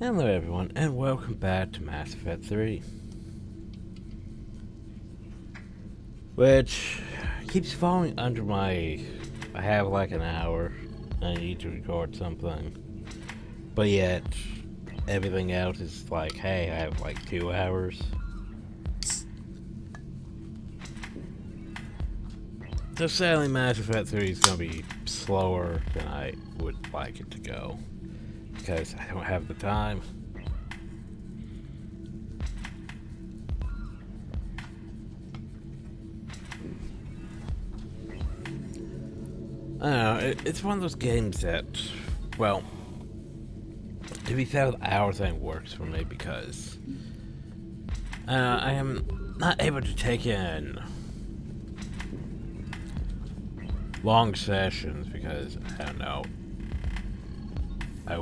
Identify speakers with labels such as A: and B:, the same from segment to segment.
A: Hello everyone, and welcome back to Mass Effect 3. Which keeps falling under my... I have like an hour, I need to record something. But yet, everything else is like, hey, I have like 2 hours. So sadly, Mass Effect 3 is going to be slower than I would like it to go. Because I don't have the time. I don't know, it's one of those games that, well, to be fair, the hour thing works for me because I am not able to take in long sessions because, I don't know, I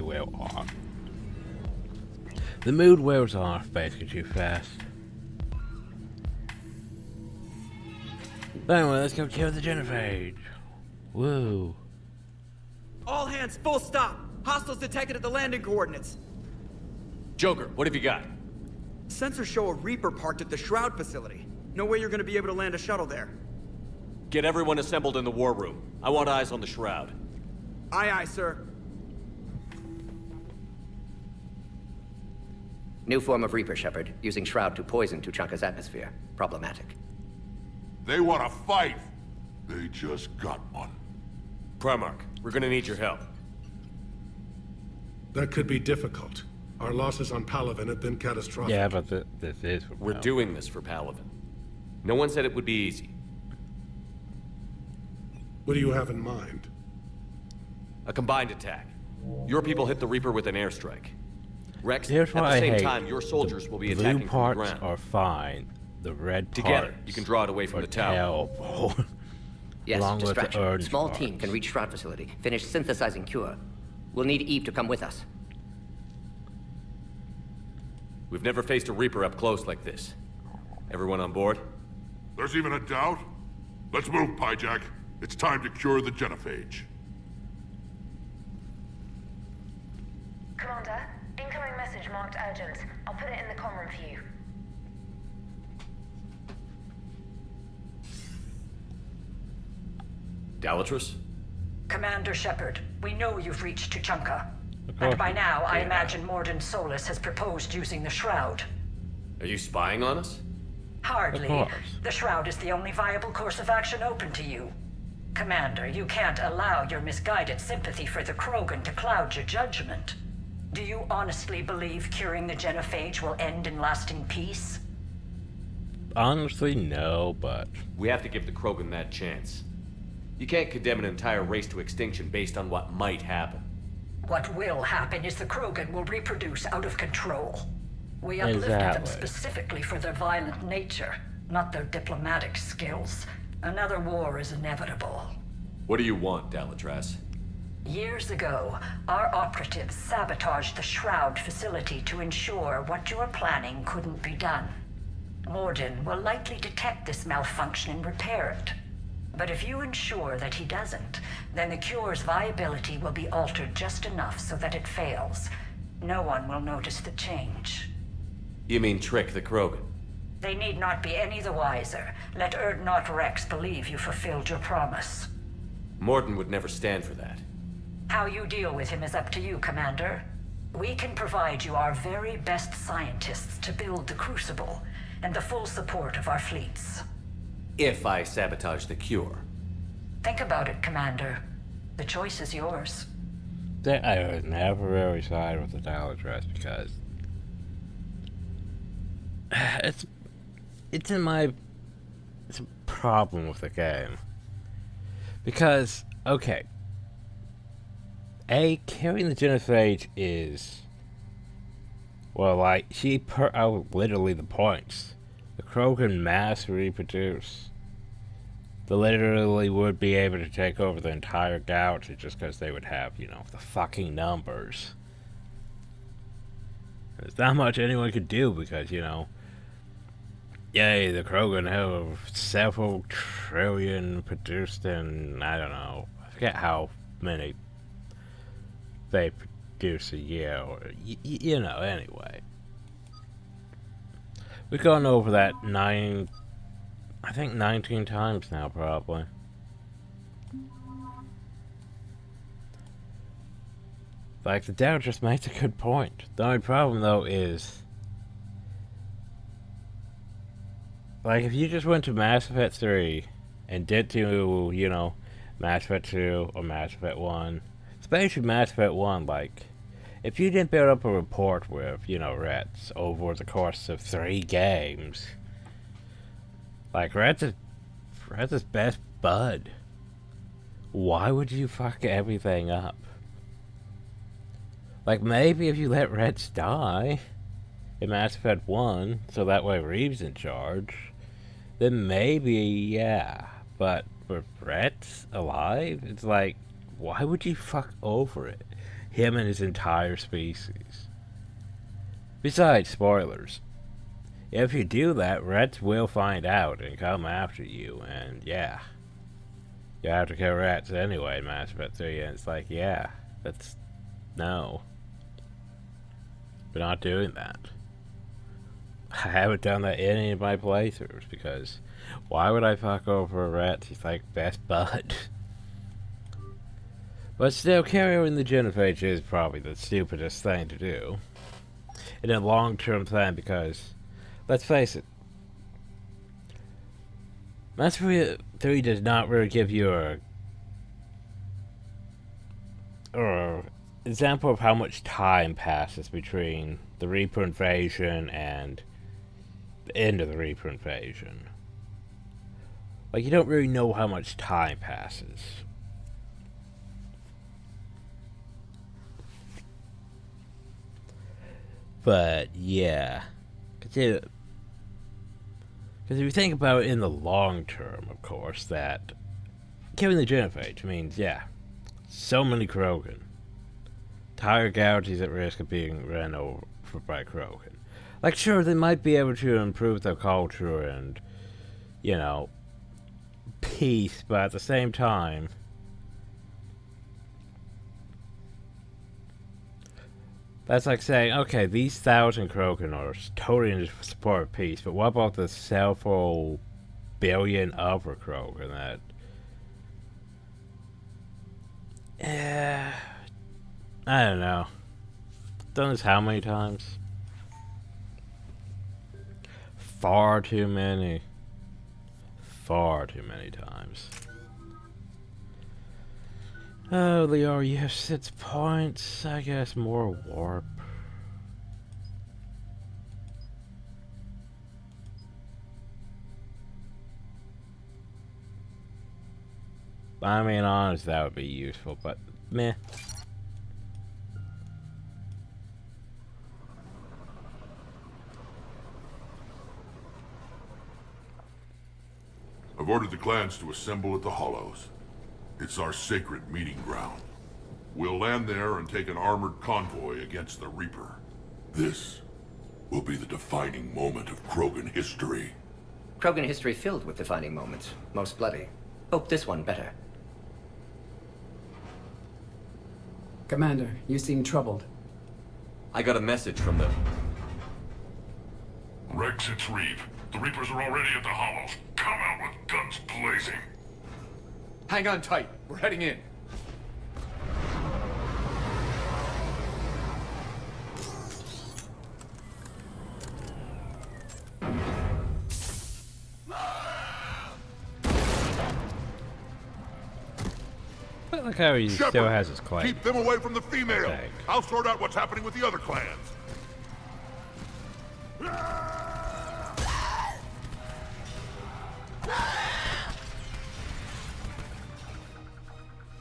A: will off. The mood wears off basically too fast. But anyway, let's go kill the genophage. Woo.
B: All hands, full stop! Hostiles detected at the landing coordinates.
C: Joker, what have you got?
B: Sensors show a Reaper parked at the Shroud facility. No way you're gonna be able to land a shuttle there.
C: Get everyone assembled in the war room. I want eyes on the Shroud.
B: Aye, aye, sir.
D: New form of Reaper, Shepard, using Shroud to poison Tuchanka's atmosphere. Problematic.
E: They want to fight. They just got one.
C: Primarch, we're gonna need your help.
F: That could be difficult. Our losses on Palaven have been catastrophic.
A: Yeah, but this is...
C: We're doing this for Palaven. No one said it would be easy.
F: What do you have in mind?
C: A combined attack. Your people hit the Reaper with an airstrike. Rex,
A: Here's
C: at
A: what
C: the
A: I
C: same
A: hate.
C: time, your soldiers will be
A: Blue
C: attacking from the
A: parts
C: ground.
A: are fine. The red
C: Together,
A: parts
C: you can draw it away from
A: are
C: the tower.
A: terrible.
D: Yes,
A: Along with the
D: distraction.
A: orange
D: Small
A: parts.
D: team can reach Shroud facility. Finish synthesizing cure. We'll need Eve to come with us.
C: We've never faced a Reaper up close like this. Everyone on board?
E: There's even a doubt? Let's move, Pyjack. It's time to cure the genophage.
G: Commander, incoming message marked urgent. I'll put it in the comm room for you.
C: Dalatrus?
H: Commander Shepard, we know you've reached Tuchanka.
A: course
H: And by
A: we-
H: now, I
C: yeah.
H: imagine Morden Solus has proposed using the Shroud.
C: Are you spying on us?
H: Hardly.
A: course.
H: The Shroud is the only viable course of action open to you. Commander, you can't allow your misguided sympathy for the Krogan to cloud your judgment. Do you honestly believe curing the genophage will end in lasting peace?
A: Honestly, no, but...
C: We have to give the Krogan that chance. You can't condemn an entire race to extinction based on what might happen.
H: What will happen is the Krogan will reproduce out of control. We uplifted them
A: Exactly.
H: specifically for their violent nature, not their diplomatic skills. Another war is inevitable.
C: What do you want, Dalatrus?
H: Years ago, our operatives sabotaged the Shroud facility to ensure what you are planning couldn't be done. Morden will likely detect this malfunction and repair it. But if you ensure that he doesn't, then the cure's viability will be altered just enough so that it fails. No one will notice the change.
C: You mean trick the Krogan?
H: They need not be any the wiser. Let Erdnot Rex believe you fulfilled your promise.
C: Morden would never stand for that.
H: How you deal with him is up to you, Commander. We can provide you our very best scientists to build the Crucible, and the full support of our fleets.
C: If I sabotage the cure.
H: Think about it, Commander. The choice is yours.
A: I would never really side with the Dalatrus because... It's a problem with the game. Because, okay. Carrying the genophage is... Well, like, she put out literally the points. The Krogan mass reproduce. They literally would be able to take over the entire galaxy just because they would have, you know, the fucking numbers. There's not much anyone could do because, you know, yay, the Krogan have several trillion produced in, I don't know, I forget how many they reproduce a year, or you know. Anyway, we've gone over that I think 19 times now, probably. Like, the doubt just makes a good point. The only problem, though, is... like, if you just went to Mass Effect 3 and did to, you know, Mass Effect 2 or Mass Effect 1, especially Mass Effect 1, like, if you didn't build up a rapport with, you know, Reds over the course of 3 games, like, Reds is best bud. Why would you fuck everything up? Like, maybe if you let Reds die in Mass Effect 1, so that way Reeve's in charge, then maybe, yeah. But with Reds alive, it's like, why would you fuck over it? Him and his entire species. Besides, spoilers. If you do that, Reds will find out and come after you, and yeah. You have to kill Reds anyway in Mass Effect 3, and it's like, yeah, that's... no. We're not doing that. I haven't done that in any of my playthroughs, because why would I fuck over Reds? He's like best bud. But still, carrying the genophage is probably the stupidest thing to do. In a long-term plan, because, let's face it, Mass Effect 3 does not really give you a example of how much time passes between the Reaper invasion and the end of the Reaper invasion. Like, you don't really know how much time passes. But, yeah. Because if you think about it in the long term, of course, that killing the genophage means, yeah, so many Krogan. Entire galaxies at risk of being ran over by Krogan. Like, sure, they might be able to improve their culture and, you know, peace, but at the same time, that's like saying, okay, these 1,000 Krogan are totally in support of peace, but what about the several billion other Krogan that... I don't know. Done this how many times? Far too many. Far too many times. Oh, the REF 6 points. I guess more warp. I mean, honestly, that would be useful, but meh.
E: I've ordered the clans to assemble at the Hollows. It's our sacred meeting ground. We'll land there and take an armored convoy against the Reaper. This will be the defining moment of Krogan history.
D: Krogan history filled with defining moments. Most bloody. Hope this one better.
I: Commander, you seem troubled.
C: I got a message from them.
E: Rex, it's Reeve. The Reapers are already at the Hollows. Come out with guns blazing.
J: Hang on tight. We're heading in.
A: I like how he
E: Shepard,
A: still has his claim.
E: keep them away from the female.
A: Tag.
E: I'll sort out what's happening with the other clans.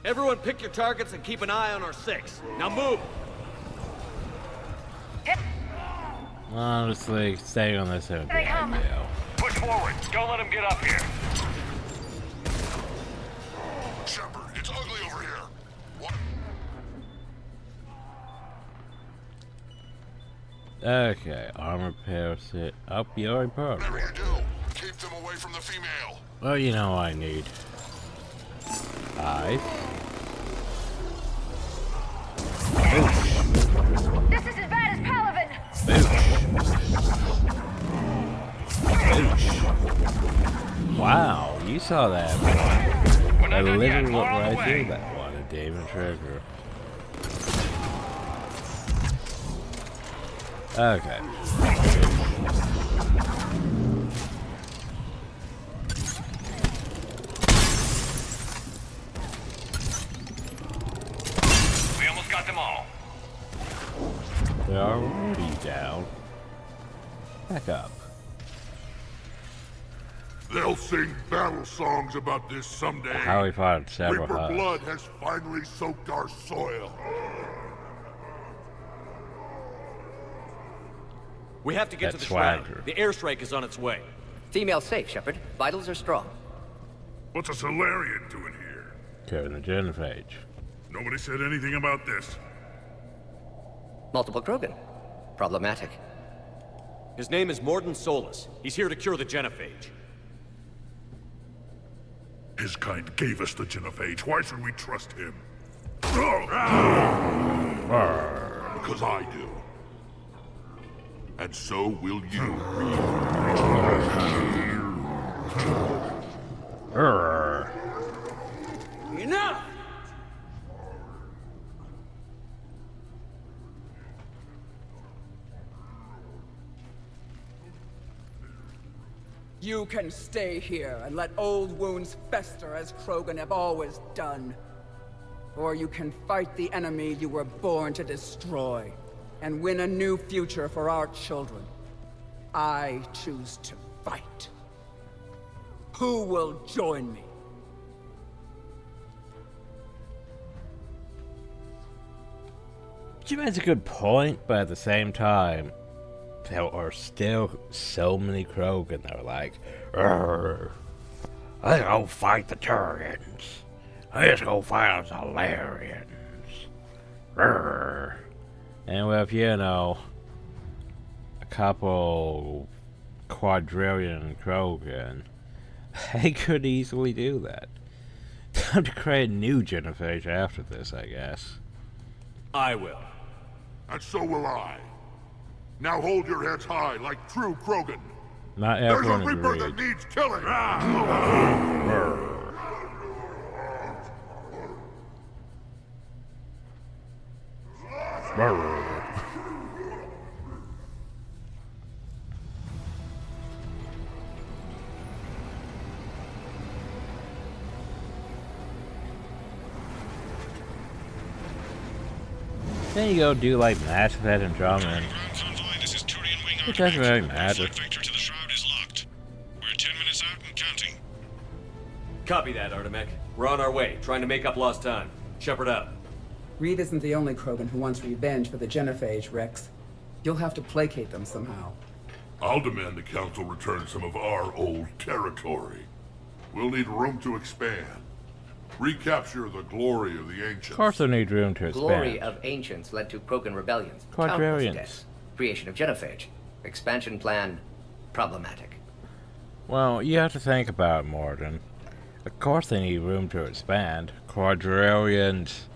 K: Everyone pick your targets and keep an eye on our 6. Now move!
A: Honestly, staying on this would be ideal.
K: Push forward! Don't let them get up here!
E: Shepard, it's ugly over here. What?
A: Okay, armor parachute up your part.
E: Whatever you do, keep them away from the female.
A: Well, you know what I need. Eyes. Oof. Wow, you saw that one. I literally looked right through that one, a Demon Trigger. Okay.
K: We almost got them all.
A: They're already down. Back up.
E: They'll sing battle songs about this someday.
A: How we fought several
E: Reaper
A: times.
E: blood has finally soaked our soil.
K: We have to get
A: That
K: to the shroud.
A: swagger.
K: The airstrike is on its way.
D: Female safe, Shepard. Vitals are strong.
E: What's a Solarian doing here?
A: Carrying the genophage.
E: Nobody said anything about this.
D: Multiple Krogan. Problematic.
K: His name is Morden Solus. He's here to cure the genophage.
E: His kind gave us the genophage. Why should we trust him? Because I do. And so will you.
B: Enough!
L: You can stay here and let old wounds fester as Krogan have always done. Or you can fight the enemy you were born to destroy and win a new future for our children. I choose to fight. Who will join me?
A: She makes a good point, but at the same time, there are still so many Krogan that are like, "Urgh, let's go fight the Turians. Let's go fight the Solarians. Urgh." And with, you know, a couple quadrillion Krogan, they could easily do that. Time to create a new genophage after this, I guess.
K: I will.
E: And so will I. Now hold your heads high like true Krogan.
A: Not
E: There's a
A: everyone
E: Reaper
A: agreed.
E: that needs killing.
A: Then you go do like Mass Effect and Drummond. It doesn't really matter.
K: Copy that, Artemek. We're on our way, trying to make up lost time. Shepard out.
I: Reed isn't the only Krogan who wants revenge for the genophage, Rex. You'll have to placate them somehow.
E: I'll demand the Council return some of our old territory. We'll need room to expand. Recapture the glory of the Ancients.
A: Of course I need room to expand.
D: Glory of Ancients led to Krogan rebellions.
A: Quadrillions.
D: Countless deaths. Creation of genophage. Expansion plan, problematic.
A: Well, you have to think about it, Morden. Of course they need room to expand. Quadrillions.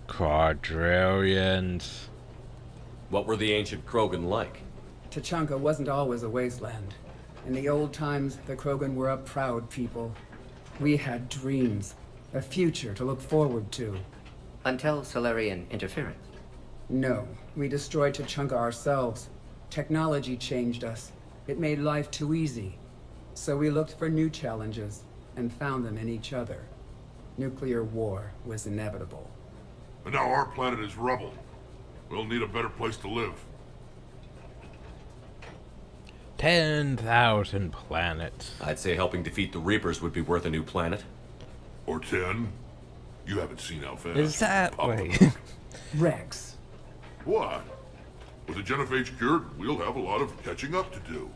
A: Quadrillions.
C: What were the ancient Krogan like?
I: Tuchanka wasn't always a wasteland. In the old times, the Krogan were a proud people. We had dreams, a future to look forward to.
D: Until Solarian interference.
I: No, we destroyed Tuchanka ourselves. Technology changed us. It made life too easy. So we looked for new challenges, and found them in each other. Nuclear war was inevitable.
E: And now our planet is rubble. We'll need a better place to live.
A: 10,000 planets.
C: I'd say helping defeat the Reapers would be worth a new planet.
E: Or 10. You haven't seen how fast.
A: Is that
E: Papa
A: way?
E: goes.
I: Rex.
E: What? With the genophage cured, we'll have a lot of catching up to do.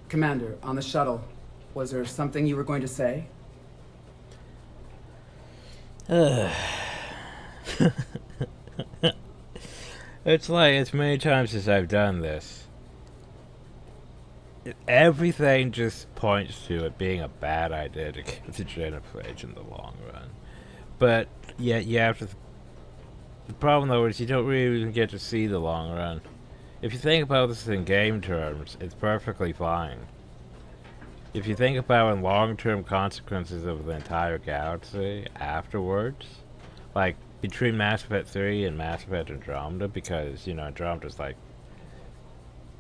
I: Commander, on the shuttle, was there something you were going to say?
A: It's like, it's many times as I've done this. Everything just points to it being a bad idea to get the genophage in the long run. But, yet you have to... The problem, though, is you don't really even get to see the long run. If you think about this in game terms, it's perfectly fine. if you think about long-term consequences of the entire galaxy afterwards, like between Mass Effect 3 and Mass Effect Andromeda, because, you know, Andromeda's like,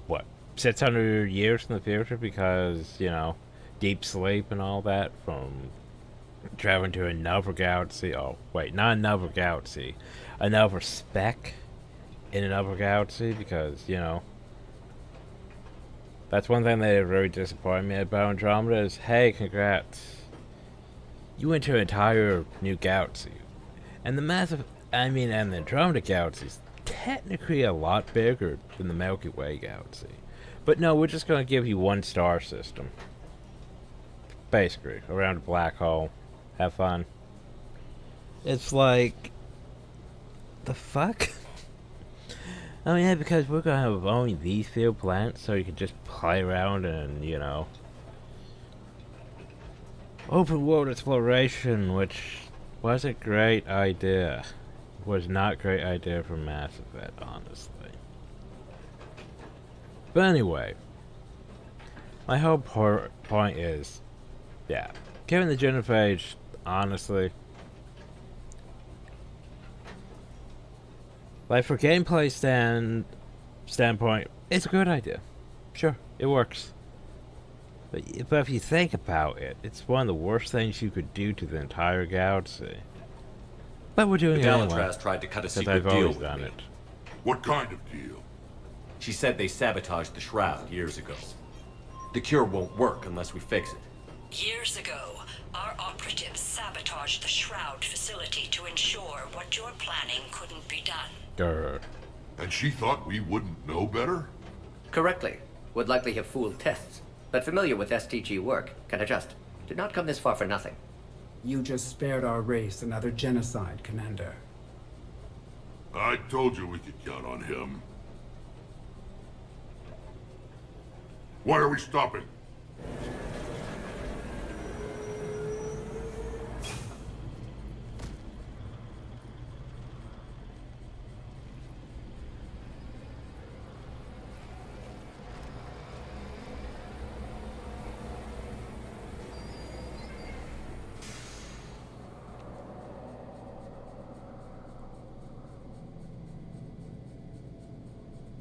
A: what, 600 years in the future because, you know, deep sleep and all that from traveling to another galaxy. Oh, wait, not another galaxy. Another speck in another galaxy because, you know, that's one thing that really disappointed me about Andromeda is, hey, congrats. You went to an entire new galaxy. And the and the Andromeda galaxy is technically a lot bigger than the Milky Way galaxy. But no, we're just going to give you one star system. Basically, around a black hole. Have fun. It's like, the fuck? Oh yeah, because we're gonna have only these few planets, so you can just play around and, you know, open world exploration, which was a great idea. Was not a great idea for Mass Effect, honestly. But anyway, my whole point is, yeah, given the genophage, honestly, like, for gameplay standpoint, it's a good idea. Sure, it works. But if you think about it, it's one of the worst things you could do to the entire galaxy. But we're doing it anyway.
C: Dalitraz tried to cut a
A: because
C: secret
A: I've
C: deal
A: always
C: with
A: done
C: me.
A: it.
E: What kind of deal?
C: She said they sabotaged the Shroud years ago. The cure won't work unless we fix it.
H: Years ago, our operatives sabotaged the Shroud facility to ensure what you're planning couldn't be done.
A: Grr.
E: And she thought we wouldn't know better?
D: Correctly. Would likely have fooled tests, but familiar with STG work, can adjust. Did not come this far for nothing.
I: You just spared our race another genocide, Commander.
E: I told you we could count on him. Why are we stopping?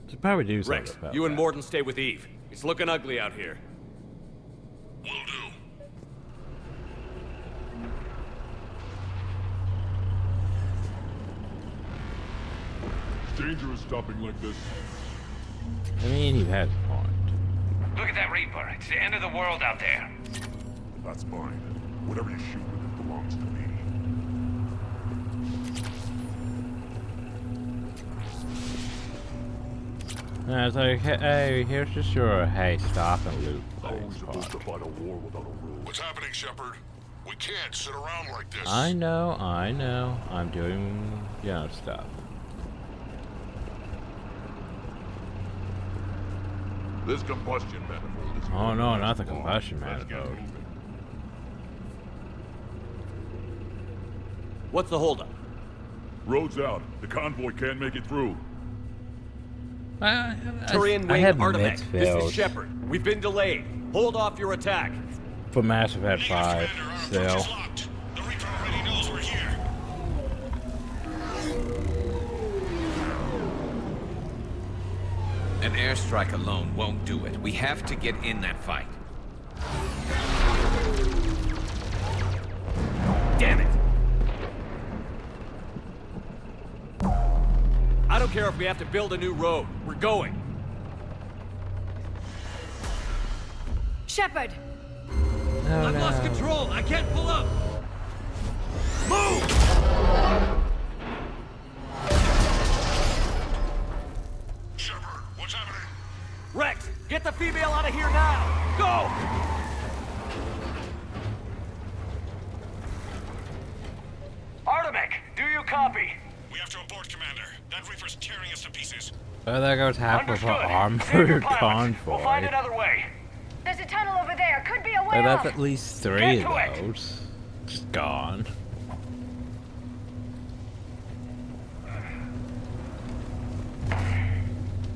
A: Should probably do something
K: Rex,
A: about
K: you and
A: that.
K: Morden stay with Eve. It's looking ugly out here.
E: Will do. It's dangerous stopping like this.
A: I mean, he has a point.
M: Look at that Reaper. It's the end of the world out there.
E: That's mine. Whatever you shoot with it belongs to me.
A: And I was like, hey, here's just your, hey, stop and loot.
E: How are we supposed to fight a war without a rule? What's happening, Shepard? We can't sit around like this.
A: I know. I'm doing, you know, stuff.
E: This combustion manifold is...
A: Oh no, not the combustion manifold.
K: What's the holdup?
E: Road's out. The convoy can't make it through.
K: Turian
A: I
K: Wing
A: have
K: Artemek.
A: mixed
K: This
A: feels
K: is Shepard. We've been delayed. Hold off your attack.
A: for Mass Effect 5 still.
E: The Reaper already knows we're here.
N: An airstrike alone won't do it. We have to get in that fight.
K: Damn it! I don't care if we have to build a new road. We're going.
O: Shepard!
A: Oh,
K: I've lost control. I can't pull up. Move!
E: Shepard, what's happening?
K: Rex, get the female out of here now. Go!
M: Artemek, do you copy?
E: We have to abort, Commander. That Reaper's tearing us to pieces.
A: Oh, there goes half of
M: Understood.
A: an
M: Save your
A: armored
M: pilots.
A: convoy.
M: We'll find another way.
O: There's a tunnel over there. Could be a way
A: Like, that's
O: off.
A: at least 3
M: Get
A: of
M: to it.
A: those. Just gone.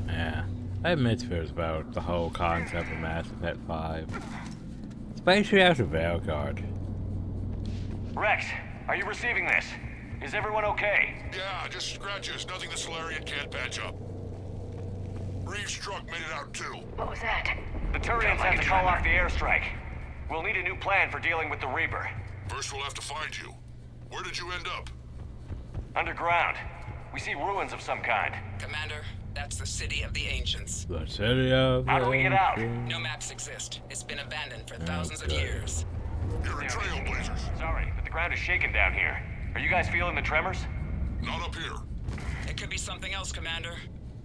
A: Yeah. I have mixed feelings about the whole concept of Mass Effect 5. especially after Vanguard.
M: Rex, are you receiving this? Is everyone okay?
E: Yeah, just scratches. Nothing the Solarian can't patch up. Reeves' truck made it out too.
O: What was that?
M: The Turians had to call off the airstrike. We'll need a new plan for dealing with the Reaper.
E: First we'll have to find you. Where did you end up?
M: Underground. We see ruins of some kind.
I: Commander, that's the City of the Ancients.
A: The City of the
M: How do we get out?
I: No maps exist. It's been abandoned for thousands of years.
E: You're in Trailblazers.
M: Sorry, but the ground is shaking down here. Are you guys feeling the tremors?
E: Not up here.
I: It could be something else, Commander.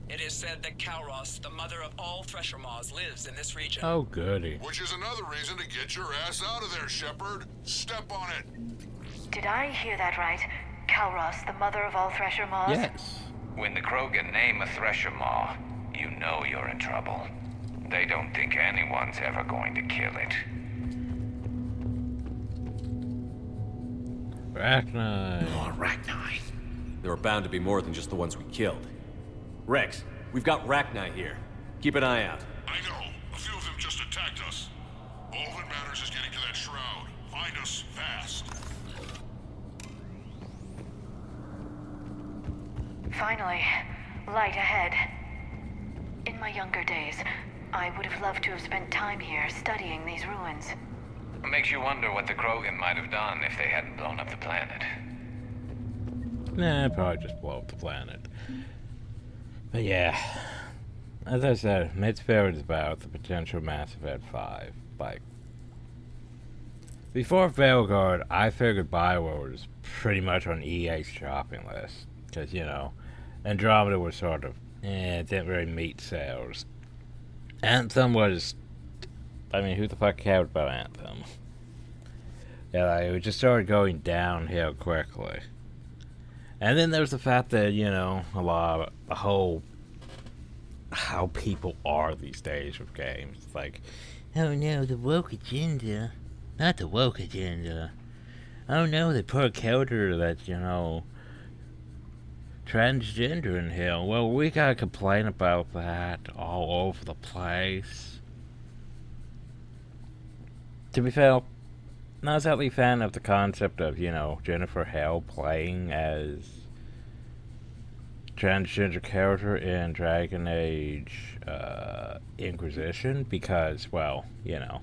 I: It is said that Kalros, the mother of all Thresher Maws, lives in this region.
A: Oh, goody.
E: Which is another reason to get your ass out of there, Shepard. Step on it.
O: Did I hear that right? Kalros, the mother of all Thresher Maws?
A: Yes.
P: When the Krogan name a Thresher Maw, you know you're in trouble. They don't think anyone's ever going to kill it.
A: Arachnite.
C: Oh, Arachnite. There are bound to be more than just the ones we killed. Rex, we've got Arachnite here. Keep an eye out.
E: I know. A few of them just attacked us. All that matters is getting to that shroud. Find us fast.
O: Finally, light ahead. In my younger days, I would have loved to have spent time here studying these ruins.
P: It makes you wonder what the Krogan might have done if they hadn't blown up the planet.
A: Nah, probably just blow up the planet. But yeah, as I said, Midsfair is about the potential Mass Effect 5. Like, before Vanguard, I figured Bioware was pretty much on EA's shopping list. Because, you know, Andromeda was sort of, it didn't really meet sales. Anthem was, I mean, who the fuck cared about Anthem? Yeah, like, it just started going downhill quickly. And then there's the fact that, you know, a lot of the whole, how people are these days with games. It's like, oh no, the woke agenda. Not the woke agenda. Oh no, they put a character that's, you know, transgender in here. Well, we gotta complain about that all over the place. To be fair, not exactly a fan of the concept of, you know, Jennifer Hale playing as transgender character in Dragon Age Inquisition because, well, you know.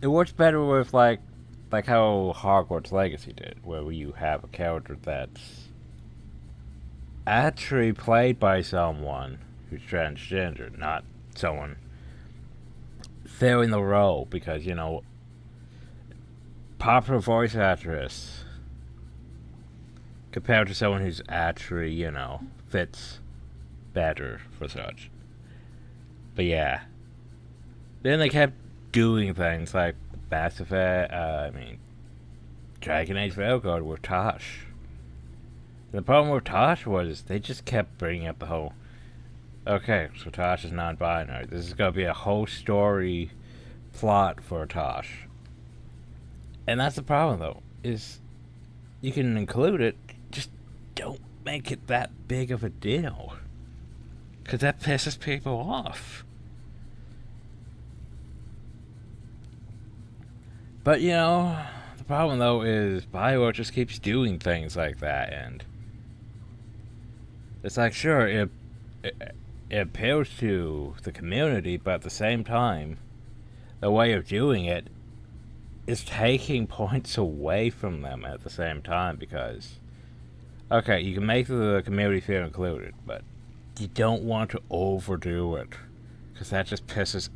A: It works better with, like how Hogwarts Legacy did, where you have a character that's actually played by someone who's transgender, not someone filling the role, because, you know, popular voice actress compared to someone who's actually, you know, fits better for such. But yeah. Then they kept doing things like Mass Effect, Dragon Age Vanguard with Tosh. And the problem with Tosh was they just kept bringing up the whole, okay, so Tosh is non-binary. This is going to be a whole story plot for Tosh. And that's the problem, though, is you can include it, just don't make it that big of a deal. Because that pisses people off. But, you know, the problem, though, is Bioware just keeps doing things like that, and it's like, sure, it appeals to the community, but at the same time, the way of doing it is taking points away from them at the same time, because, okay, you can make the community feel included, but you don't want to overdo it, because that just pisses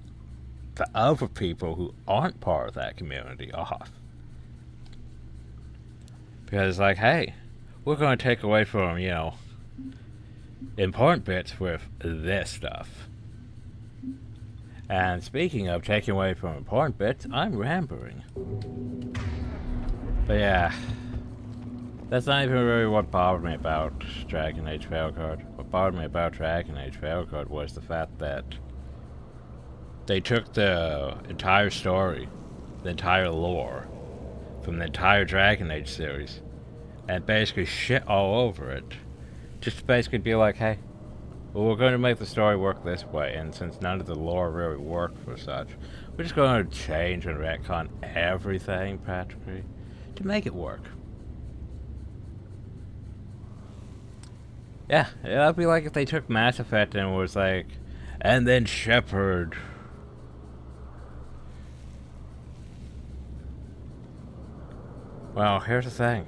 A: the other people who aren't part of that community off. Because, like, hey, we're going to take away from, you know, important bits with this stuff. And speaking of taking away from important bits, I'm rambling. But yeah, that's not even really what bothered me about Dragon Age Vanguard. What bothered me about Dragon Age Vanguard was the fact that they took the entire story, the entire lore, from the entire Dragon Age series, and basically shit all over it. Just to basically be like, hey, Well, we're going to make the story work this way, and since none of the lore really worked for such, we're just going to change and retcon everything, practically, to make it work. Yeah, that'd be like if they took Mass Effect and was like, and then Shepard. Well, here's the thing.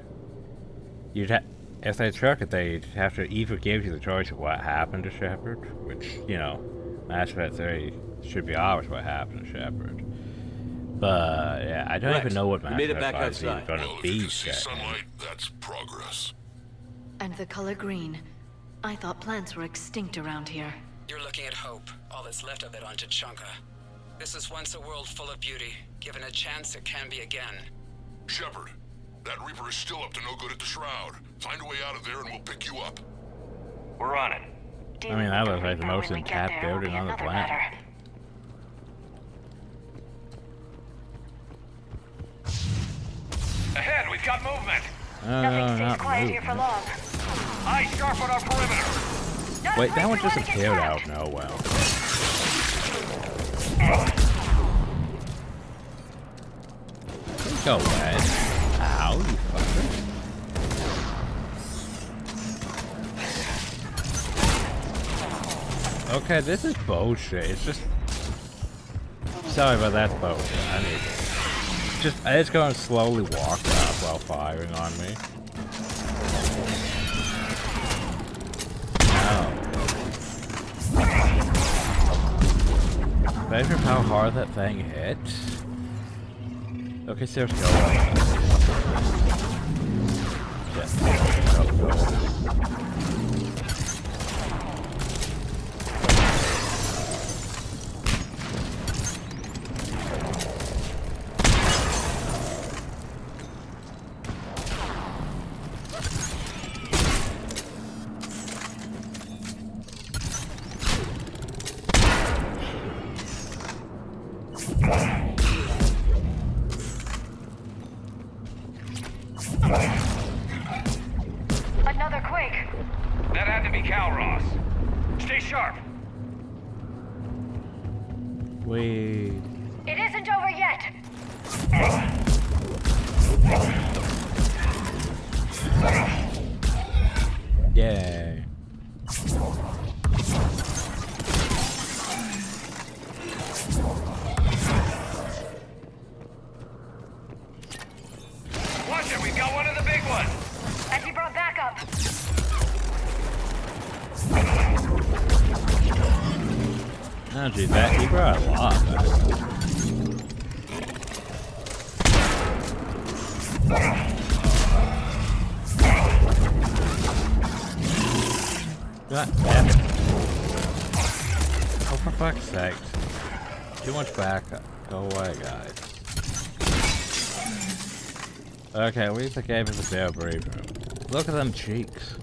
A: If they took it, they'd have to either give you the choice of what happened to Shepard, which, you know, Mass Effect 3 should be always what happened to Shepard. But, yeah, I don't
C: Rex,
A: even know what Mass
C: made it
A: Effect
C: back
A: 5 is even
C: outside.
A: going
E: Well,
A: to
E: if you
A: be
E: can see
A: yet.
E: sunlight, that's progress.
O: And the color green. I thought plants were extinct around here.
I: You're looking at hope, all that's left of it on Tuchanka. This is once a world full of beauty. Given a chance, it can be again.
E: Shepard, that Reaper is still up to no good at the Shroud. Find a way out of there and we'll pick you up.
M: We're on it.
A: I mean, that looks like the most intact building on the planet.
M: Ahead, we've got movement.
O: Nothing stays quiet here for long.
M: Eyes sharp on our perimeter.
A: Wait, that one just appeared out of nowhere. Please go away. Ow, you fucker. Okay, this is bullshit. It's just... Sorry, but that's bullshit. I need it. It's going to slowly walk up while firing on me. Imagine how hard that thing hits. Okay, seriously, go away. Yeah, go.
O: Another quake.
M: That had to be Calross. Stay sharp.
A: Wait.
O: It isn't over yet.
A: Yay.
M: Watch it, we've got one of the big ones.
O: And he brought backup.
A: Oh, gee, that he brought a lot back. God damn it. Oh, for fuck's sake. Too much backup. Go away, guys. Okay, at least they gave us a bit of breathing room. Look at them cheeks.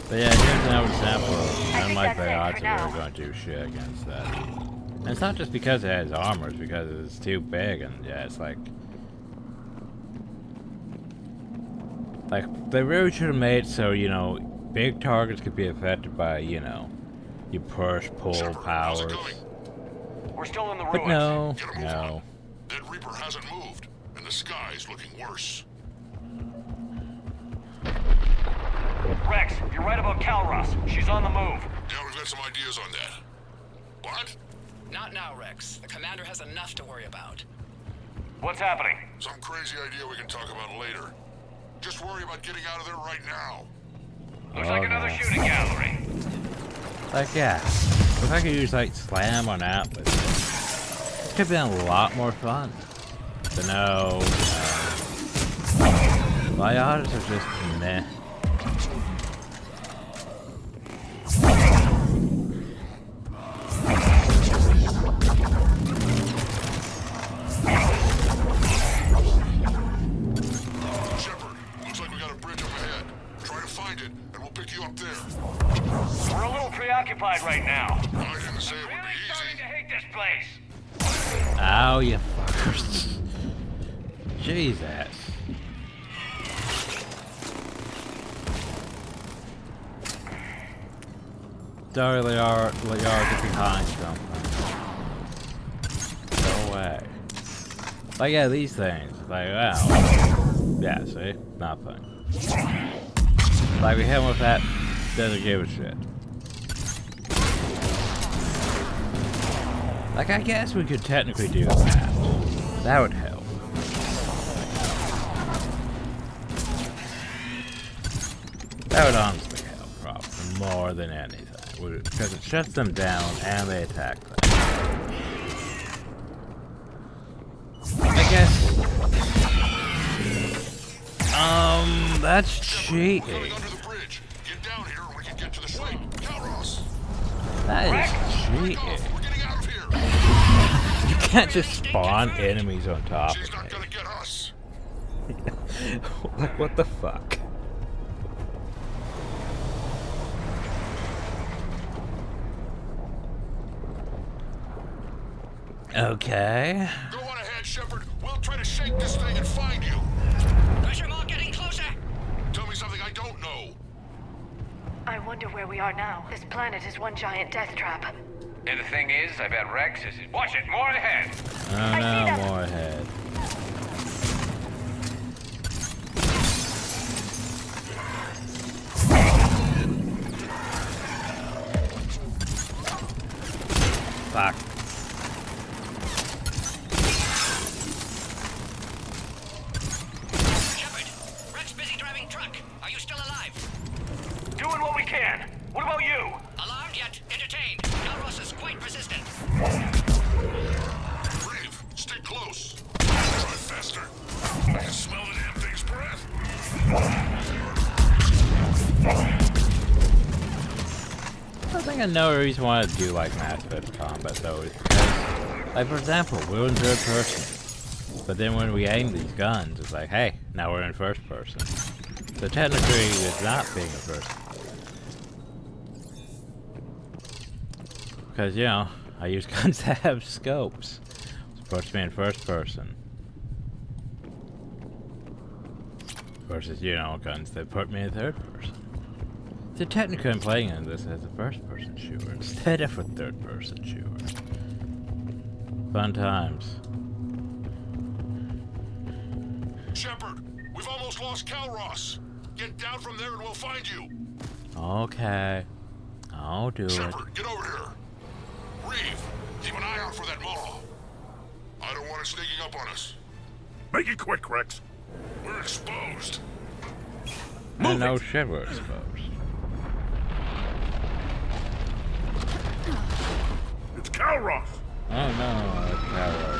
A: But yeah, here's another example of unlike the odds that we're going to do shit against that. And it's not just because it has armor, it's because it's too big, and yeah, it's like they really should have made it so, you know, big targets could be affected by, you know, your push-pull powers.
M: We're still in the ruins.
A: But no, no.
E: That Reaper hasn't moved, and the sky's looking worse.
M: Rex, you're right about Calross. She's on the move.
E: Yeah, we've got some ideas on that. What?
I: Not now, Rex. The commander has enough to worry about.
M: What's happening?
E: Some crazy idea we can talk about later. Just worry about getting out of there right now.
M: Looks like another shooting gallery.
A: Like, yeah. If I could use, like, slam on Atlas, it could have been a lot more fun. But no. My odds are just meh.
E: Shepard, looks like we got a bridge up ahead. Try to find it, and we'll pick you up there.
M: We're a little preoccupied right now.
E: I didn't say it would be easy.
M: Starting to hate this place.
A: Ow, you fuckers. Jesus. Sorry, Liara, get behind something. Go away. Like, yeah, these things. Like, wow. Yeah, see? Nothing. Like, we hit him with that, doesn't give a shit. Like, I guess we could technically do that. That would help. That would honestly help, probably, more than anything. Because it shuts them down and they attack them. I guess... that's cheating. That is cheating. You can't just spawn enemies on top of me. Like, what the fuck? Okay.
E: Go on ahead, Shepard. We'll try to shake this thing and find you.
M: Pressure mall getting closer.
E: Tell me something I don't know.
O: I wonder where we are now. This planet is one giant death trap.
P: And the thing is, I bet Rex is... Watch it, more ahead.
A: Oh no, more ahead. Fuck.
M: Shepard, Rex busy driving truck. Are you still alive?
Q: Doing what we can. What about you?
M: Alarmed yet? Entertained. Calros is quite persistent.
E: Brave, stay close. Try faster. I can smell the damn thing's breath.
A: I think I know the reason why I do like Mass Effect combat though is because, like, for example, we're in third person, but then when we aim these guns, it's like, hey, now we're in first person. So technically, it's not being a first. Because, you know, I use guns that have scopes. It's supposed to be in first person. Versus, you know, guns that put me in third person. So technically I'm playing in this as a first-person shooter instead of a third-person shooter. Fun times.
E: Shepard, we've almost lost Calros. Get down from there and we'll find you.
A: Okay. I'll do it.
E: Shepard, get over here. Reeve, keep an eye out for that maw. I don't want it sneaking up on us.
F: Make it quick, Rex.
E: We're exposed.
A: I know shit we're exposed.
F: It's Calros.
A: Oh no, it's Bioware.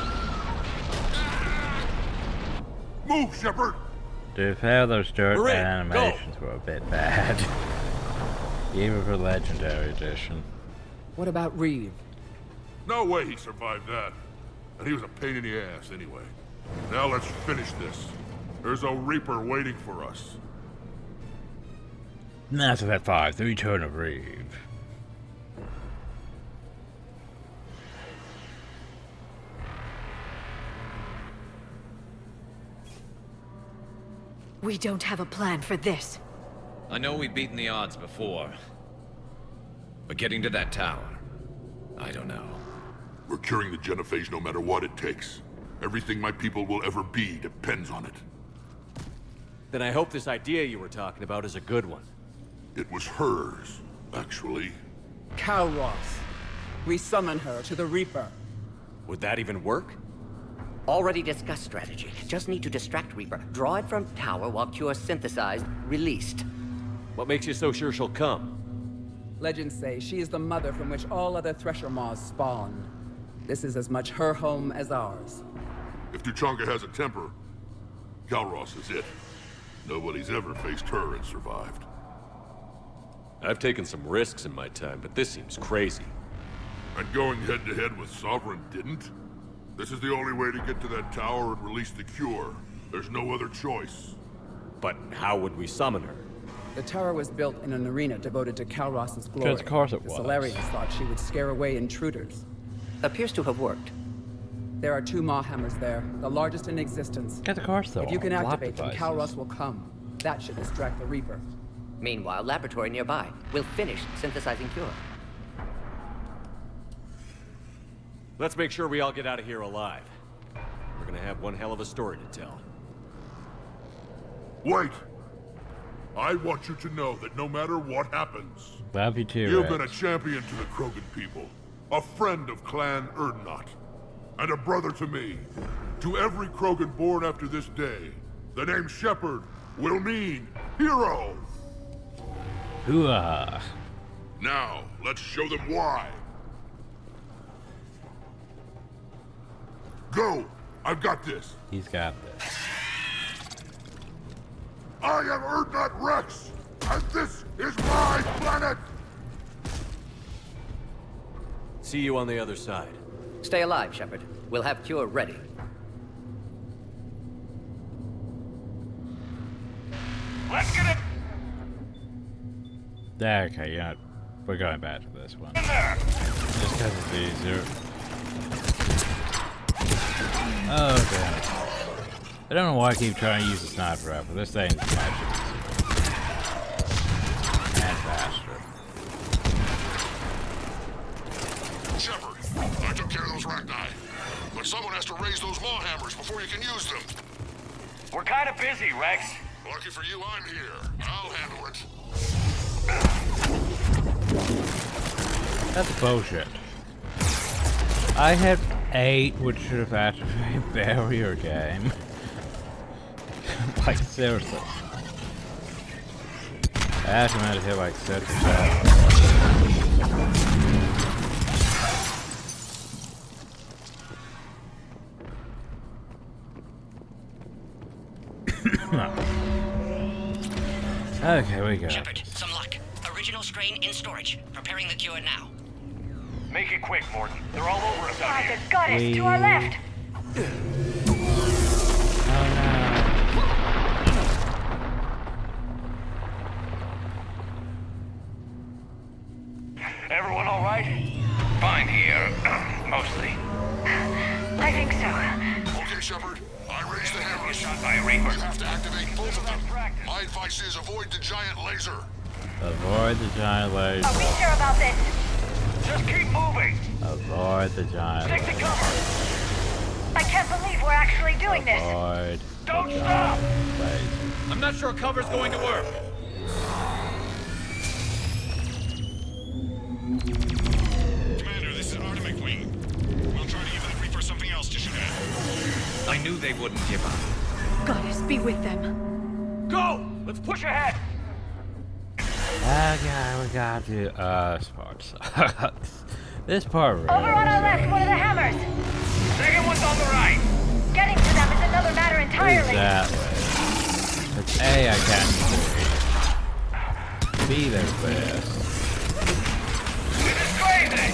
F: Move, Shepard.
A: To be fair, those dirt
C: Hooray,
A: animations were a bit bad. Even for Legendary Edition.
I: What about Reeve?
E: No way he survived that. And he was a pain in the ass anyway. Now let's finish this. There's a Reaper waiting for us.
A: Mass Effect 5, The Return of Reeve.
O: We don't have a plan for this.
N: I know we've beaten the odds before. But getting to that tower, I don't know.
E: We're curing the genophage no matter what it takes. Everything my people will ever be depends on it.
C: Then I hope this idea you were talking about is a good one.
E: It was hers, actually.
L: Calros. We summon her to the Reaper.
C: Would that even work?
D: Already discussed strategy. Just need to distract Reaper. Draw it from tower while Cure synthesized, released.
C: What makes you so sure she'll come?
L: Legends say she is the mother from which all other Thresher Maws spawn. This is as much her home as ours.
E: If Tuchanka has a temper, Calros is it. Nobody's ever faced her and survived.
C: I've taken some risks in my time, but this seems crazy.
E: And going head-to-head with Sovereign didn't? This is the only way to get to that tower and release the cure. There's no other choice.
C: But how would we summon her?
L: The tower was built in an arena devoted to Calros' glory.
A: Of course it
L: The
A: was.
L: Solarians thought she would scare away intruders.
D: Appears to have worked.
I: There are 2 Maw hammers there, the largest in existence.
A: Get the car still.
I: If you can
A: Lock
I: activate them,
A: devices.
I: Kalros will come. That should distract the Reaper.
D: Meanwhile, laboratory nearby. We'll finish synthesizing cure.
C: Let's make sure we all get out of here alive. We're gonna have one hell of a story to tell.
E: Wait! I want you to know that no matter what happens,
A: Love you too,
E: you've
A: Rex.
E: been a champion to the Krogan people, a friend of Clan Erdnot, and a brother to me. To every Krogan born after this day, the name Shepard will mean hero!
A: Hooah.
E: Now, let's show them why. Go! I've got this!
A: He's got this.
E: I am Erdnot Rex, and this is my planet!
C: See you on the other side.
D: Stay alive, Shepard. We'll have cure ready.
Q: Let's get it
A: Okay, yeah. We're going back to this one.
Q: in there!
A: Just because it's easier. Oh, damn. I don't know why I keep trying to use the sniper rifle. This thing's magic. And faster.
E: Shepard, I took care of those Rachni. But someone has to raise those maw hammers before you can use them.
Q: We're kind of busy, Rex.
E: Lucky for you, I'm here. I'll handle it.
A: That's bullshit. I had 8, which should have activated a barrier game. Like, seriously. I actually might have hit like 6 or 7. Okay, we go.
R: Shepard, some luck. Original strain in storage. Preparing the cure now.
Q: Make it quick, Morton. They're all over us out here.
O: The goddess to our left.
Q: Everyone all right?
P: Fine here. Mostly.
O: I think so.
E: Okay, Shepard. I raised the hammers.
P: Shot by a Reaper.
E: You have to activate both of them. My advice is avoid the giant laser.
A: Avoid the giant laser.
O: Are we sure about this?
Q: Just keep moving.
A: Avoid the giant
Q: Stick to
A: laser.
Q: cover.
O: I can't believe we're actually doing this.
A: Avoid
Q: Don't
A: the
Q: stop.
A: giant laser.
N: I'm not sure cover's going to work.
E: Commander, this is Artemis Wing. We'll try to give the Reaper something else to shoot at.
N: I knew they wouldn't give up.
O: Goddess be with them.
Q: Go! Let's push ahead.
A: Okay, we got to this part sucks. This part really
O: Over on our left, one of the hammers.
Q: Second one's on the right.
O: Getting to them is another matter entirely.
A: Exactly. It's A, I can't see. B, they're fast.
Q: This is crazy.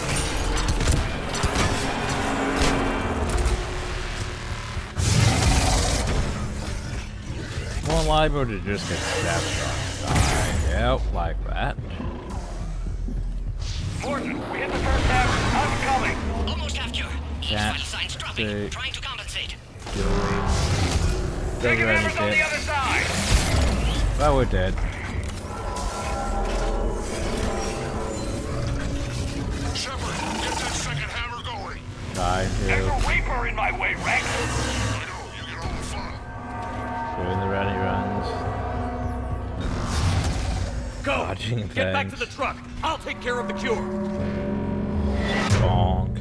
A: More liable to just get stabbed on. Yep, like that.
Q: Morton, we hit the first hammer. How's it coming?
R: Almost have cure.
A: Can't
R: Vital signs dropping.
A: see.
R: Trying to compensate.
Q: Second hammer's on the other side.
A: Well, we're dead.
E: Shepard, get that second hammer going.
A: Trying
Q: There's
A: to.
Q: a Reaper in my way, Rex.
E: I know, you get all the fun.
A: Doing the ready runs.
Q: Go.
A: Dodging
Q: Get back to
A: things.
Q: the truck. I'll take care of the cure.
A: Bonk.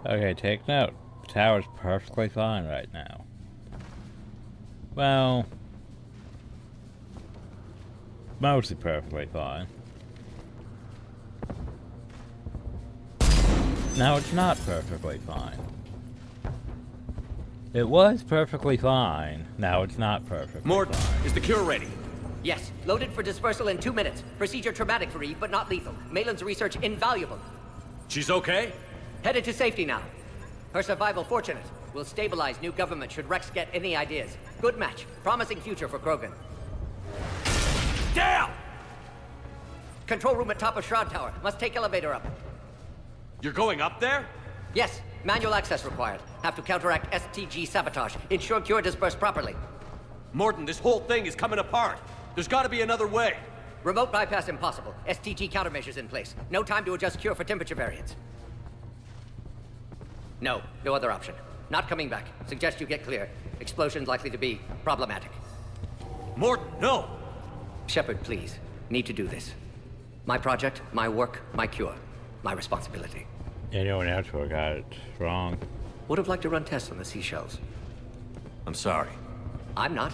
A: Okay, take note. The tower's perfectly fine right now. Well, mostly perfectly fine. Now it's not perfectly fine. It was perfectly fine. Now it's not perfectly
C: Mort,
A: fine.
C: is the cure ready?
D: Yes, loaded for dispersal in 2 minutes. Procedure traumatic for Eve, but not lethal. Malin's research invaluable.
C: She's okay?
D: Headed to safety now. Her survival fortunate. Will stabilize new government should Rex get any ideas. Good match. Promising future for Krogan.
C: Down!
D: Control room at top of Shroud Tower. Must take elevator up.
C: You're going up there?
D: Yes, manual access required. Have to counteract STG sabotage. Ensure cure dispersed properly.
C: Morton, this whole thing is coming apart. There's gotta be another way.
D: Remote bypass impossible. STG countermeasures in place. No time to adjust cure for temperature variance. No other option. Not coming back. Suggest you get clear. Explosion's likely to be problematic.
C: Morton, no!
D: Shepard, please. Need to do this. My project, my work, my cure. My responsibility.
A: Anyone else would have got it wrong.
D: Would have liked to run tests on the seashells.
C: I'm sorry.
D: I'm not.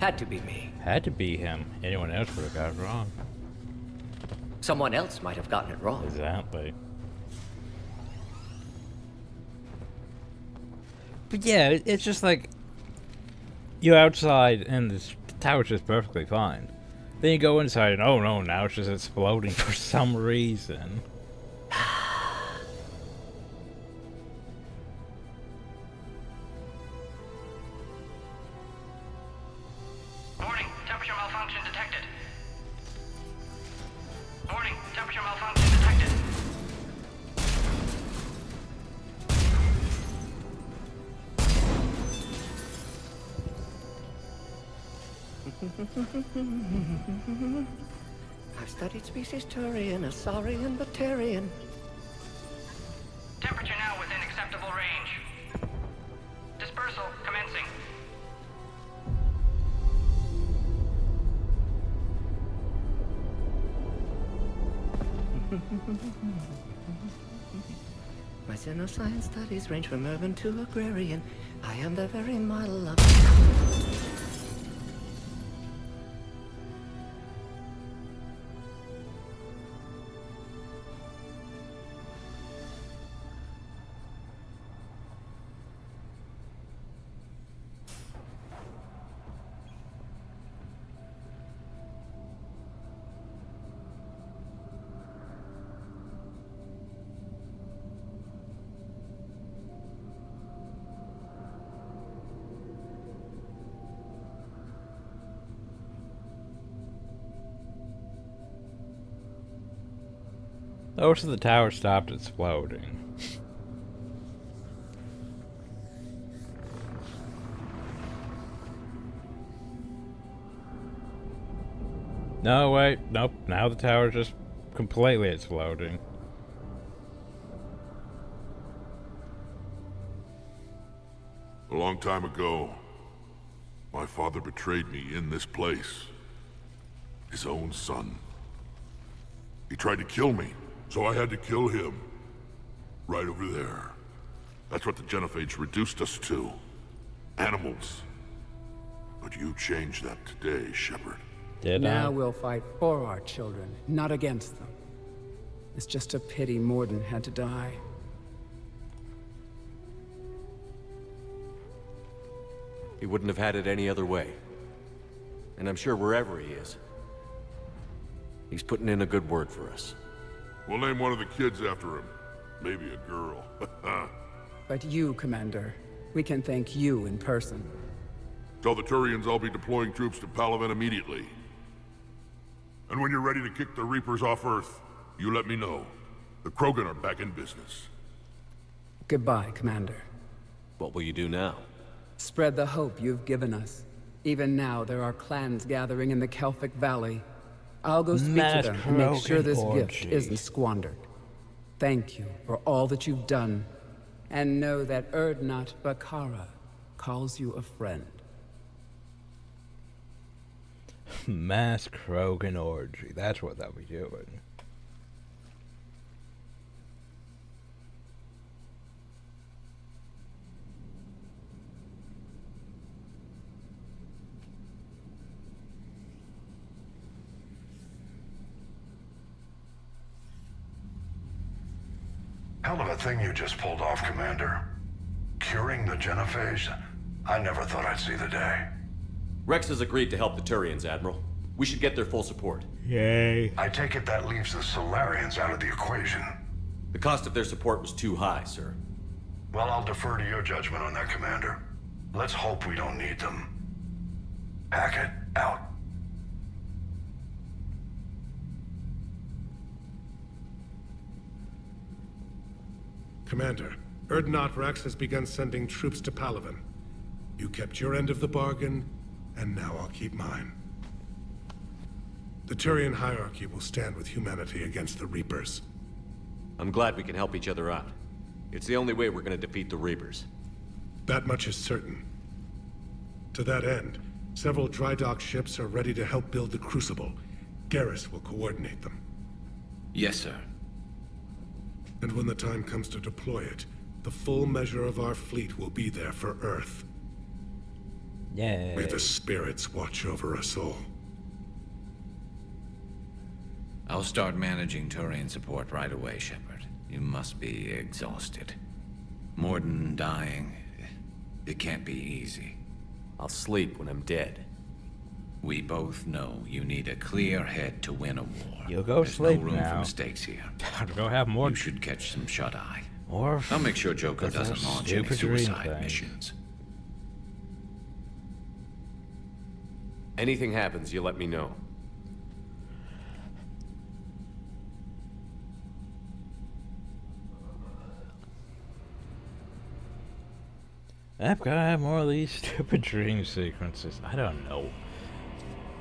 D: Had to be me.
A: Had to be him. Anyone else would have got it wrong.
D: Someone else might have gotten it wrong.
A: Exactly. But yeah, it's just like you're outside and the tower's just perfectly fine. Then you go inside and oh no, now it's just exploding for some reason.
M: Warning, temperature malfunction detected. Warning, temperature malfunction detected.
D: I've studied species Turian, Asaurian, Batarian.
M: Temperature now within acceptable range. Dispersal commencing.
D: My xenoscience studies range from urban to agrarian. I am the very model of...
A: Most of the tower stopped exploding. No, wait, nope. Now the tower's just completely exploding.
E: A long time ago, my father betrayed me in this place. His own son. He tried to kill me, so I had to kill him. Right over there. That's what the Genophage reduced us to. Animals. But you changed that today, Shepard.
I: Now we'll fight for our children, not against them. It's just a pity Morden had to die.
C: He wouldn't have had it any other way. And I'm sure wherever he is, he's putting in a good word for us.
E: We'll name one of the kids after him. Maybe a girl.
I: But you, Commander, we can thank you in person.
E: Tell the Turians I'll be deploying troops to Palaven immediately. And when you're ready to kick the Reapers off Earth, you let me know. The Krogan are back in business.
I: Goodbye, Commander.
C: What will you do now?
I: Spread the hope you've given us. Even now, there are clans gathering in the Kelphic Valley. I'll go speak to them and make sure this gift isn't squandered. Thank you for all that you've done. And know that Erdnot Bakara calls you a friend.
A: Mass Krogan orgy. That's what they'll be doing.
S: Hell of a thing you just pulled off, Commander. Curing the genophage? I never thought I'd see the day.
C: Rex has agreed to help the Turians, Admiral. We should get their full support.
A: Yay.
S: I take it that leaves the Solarians out of the equation.
C: The cost of their support was too high, sir.
S: Well, I'll defer to your judgment on that, Commander. Let's hope we don't need them. Hackett, out.
F: Commander, Urdnot Rex has begun sending troops to Palaven. You kept your end of the bargain, and now I'll keep mine. The Turian hierarchy will stand with humanity against the Reapers.
C: I'm glad we can help each other out. It's the only way we're gonna defeat the Reapers.
F: That much is certain. To that end, several dry dock ships are ready to help build the Crucible. Garrus will coordinate them.
N: Yes, sir.
F: And when the time comes to deploy it, the full measure of our fleet will be there for Earth.
A: Yay.
F: May the spirits watch over us all.
N: I'll start managing Turian support right away, Shepard. You must be exhausted. Morden dying, it can't be easy.
C: I'll sleep when I'm dead.
N: We both know you need a clear head to win a war.
A: You'll go
N: There's
A: sleep
N: no room
A: now.
N: for mistakes here.
A: Time to go have more.
N: You should catch some shut-eye.
A: Or
N: I'll make sure Joker
A: that's
N: doesn't
A: a
N: launch any
A: stupid dream
N: suicide
A: thing.
N: missions.
C: Anything happens, you let me know.
A: I've got to have more of these stupid dream sequences. I don't know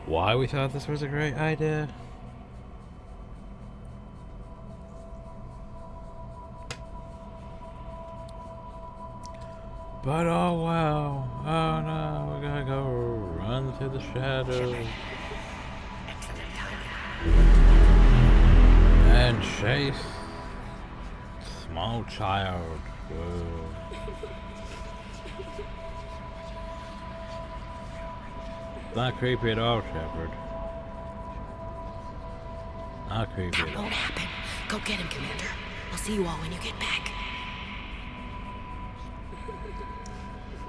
A: why we thought this was a great idea. But oh wow, oh no, we gotta go run through the shadows. And chase small child. Whoa. Not creepy at all, Shepard. Not creepy
R: That
A: at all.
R: won't happen. Go get him, Commander. I'll see you all when you get back.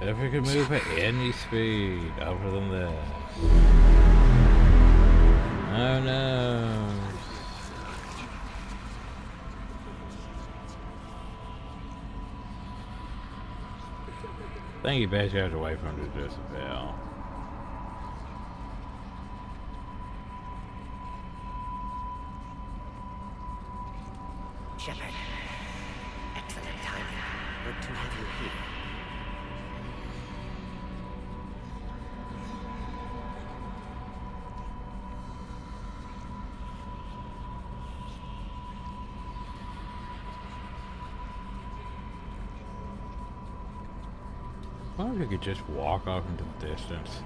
A: If we could move at any speed other than this. Oh no. I think you basically have to wait for him to disappear.
R: Shepard. Excellent timing. Good to have you here.
A: I wonder if you could just walk off into the distance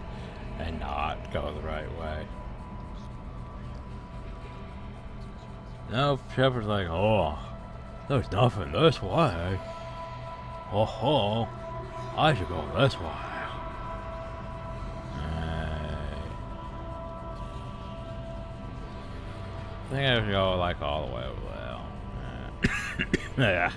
A: and not go the right way. No, Shepard's like, oh, there's nothing this way. Oh, I should go this way. I think I should go like all the way over there. Yeah.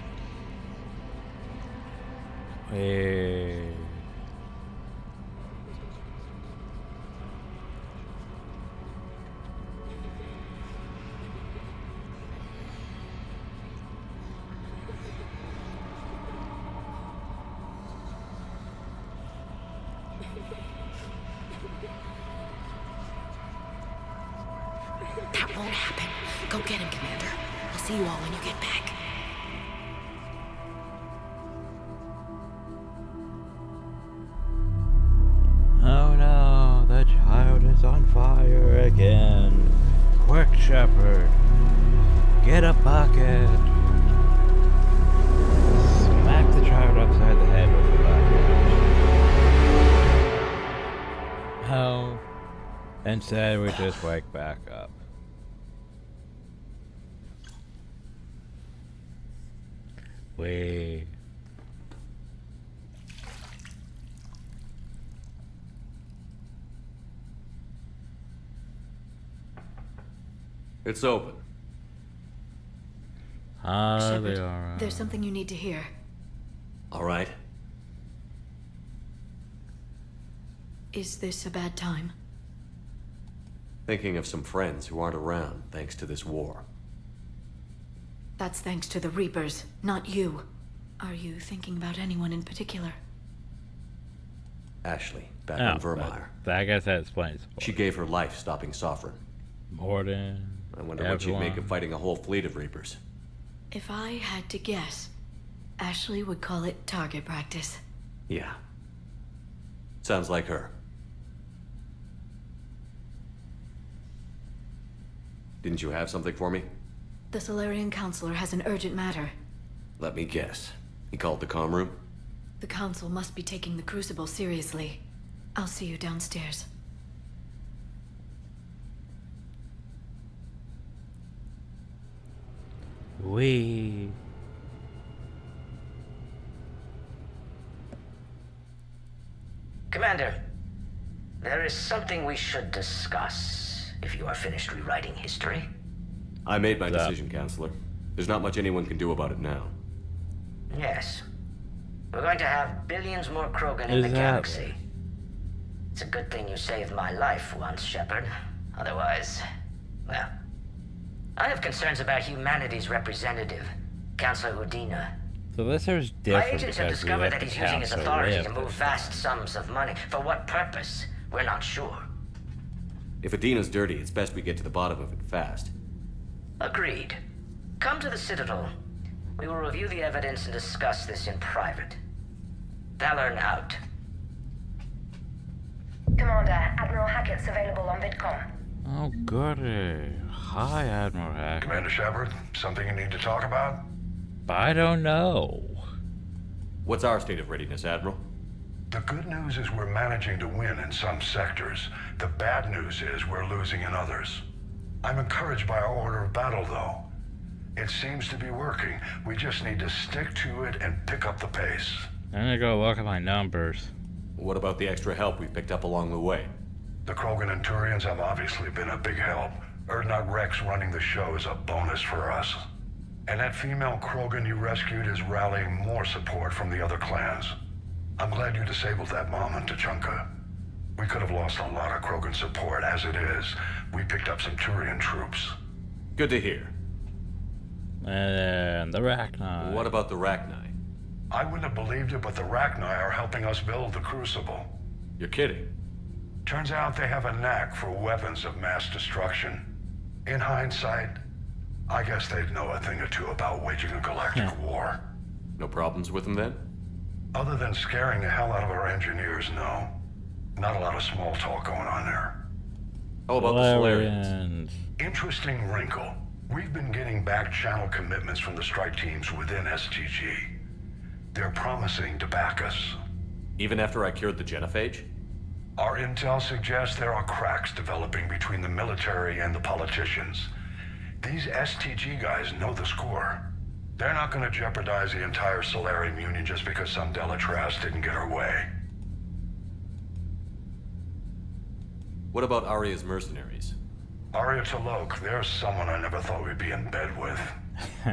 R: That won't happen. Go get him, Commander. I'll see you all when you get back.
A: Oh no, the child is on fire again. Quick, Shepard. Get a bucket. Smack the child upside the head with the bucket. Oh. Instead, we just wake back up. We.
C: It's open.
A: They
R: Shepard,
A: are.
R: there's something you need to hear.
K: All right.
R: Is this a bad time?
K: Thinking of some friends who aren't around thanks to this war.
R: That's thanks to the Reapers, not you. Are you thinking about anyone in particular?
K: Ashley, back
A: Oh,
K: on Vermeer.
A: I guess that explains.
K: She gave her life stopping Sovereign.
A: Morden.
K: I wonder what she'd make of fighting a whole fleet of Reapers.
R: If I had to guess, Ashley would call it target practice.
K: Yeah. Sounds like her. Didn't you have something for me?
R: The Solarian Counselor has an urgent matter.
K: Let me guess. He called the comm room?
R: The Council must be taking the Crucible seriously. I'll see you downstairs.
A: We.
T: Commander, there is something we should discuss, if you are finished rewriting history.
K: I made my decision, Counselor. There's not much anyone can do about it now.
T: Yes. We're going to have billions more Krogan in the galaxy. It's a good thing you saved my life once, Shepard. Otherwise, well... I have concerns about humanity's representative, Councilor Udina.
A: So this is
T: My
A: different
T: agents have
A: because we
T: discovered
A: let
T: that
A: the
T: he's using his
A: council
T: authority
A: live
T: to move
A: this
T: vast sums of money. For what purpose? We're not sure.
K: If Adina's dirty, it's best we get to the bottom of it fast.
T: Agreed. Come to the Citadel. We will review the evidence and discuss this in private. Valorn out.
G: Commander, Admiral Hackett's available on VidCom.
A: Oh, goody. Hi, Admiral Hackett.
S: Commander Shepard, something you need to talk about?
A: I don't know.
K: What's our state of readiness, Admiral?
S: The good news is we're managing to win in some sectors. The bad news is we're losing in others. I'm encouraged by our order of battle, though. It seems to be working. We just need to stick to it and pick up the pace.
A: I'm gonna go look at my numbers.
K: What about the extra help we picked up along the way?
S: The Krogan and Turians have obviously been a big help. Urdnot Rex running the show is a bonus for us. And that female Krogan you rescued is rallying more support from the other clans. I'm glad you disabled that mom in Tuchanka. We could have lost a lot of Krogan support. As it is, we picked up some Turian troops.
K: Good to hear.
A: And the Rachni.
K: What about the Rachni?
S: I wouldn't have believed it, but the Rachni are helping us build the Crucible.
K: You're kidding.
S: Turns out they have a knack for weapons of mass destruction. In hindsight, I guess they'd know a thing or two about waging a galactic war.
K: No problems with them then?
S: Other than scaring the hell out of our engineers, no. Not a lot of small talk going on there.
K: How about the Solarians?
S: Interesting wrinkle. We've been getting back channel commitments from the strike teams within STG. They're promising to back us.
K: Even after I cured the genophage?
S: Our intel suggests there are cracks developing between the military and the politicians. These STG guys know the score. They're not going to jeopardize the entire Solarian Union just because some Delatras didn't get her way.
K: What about Arya's mercenaries?
S: Arya T'Loak, there's someone I never thought we'd be in bed with.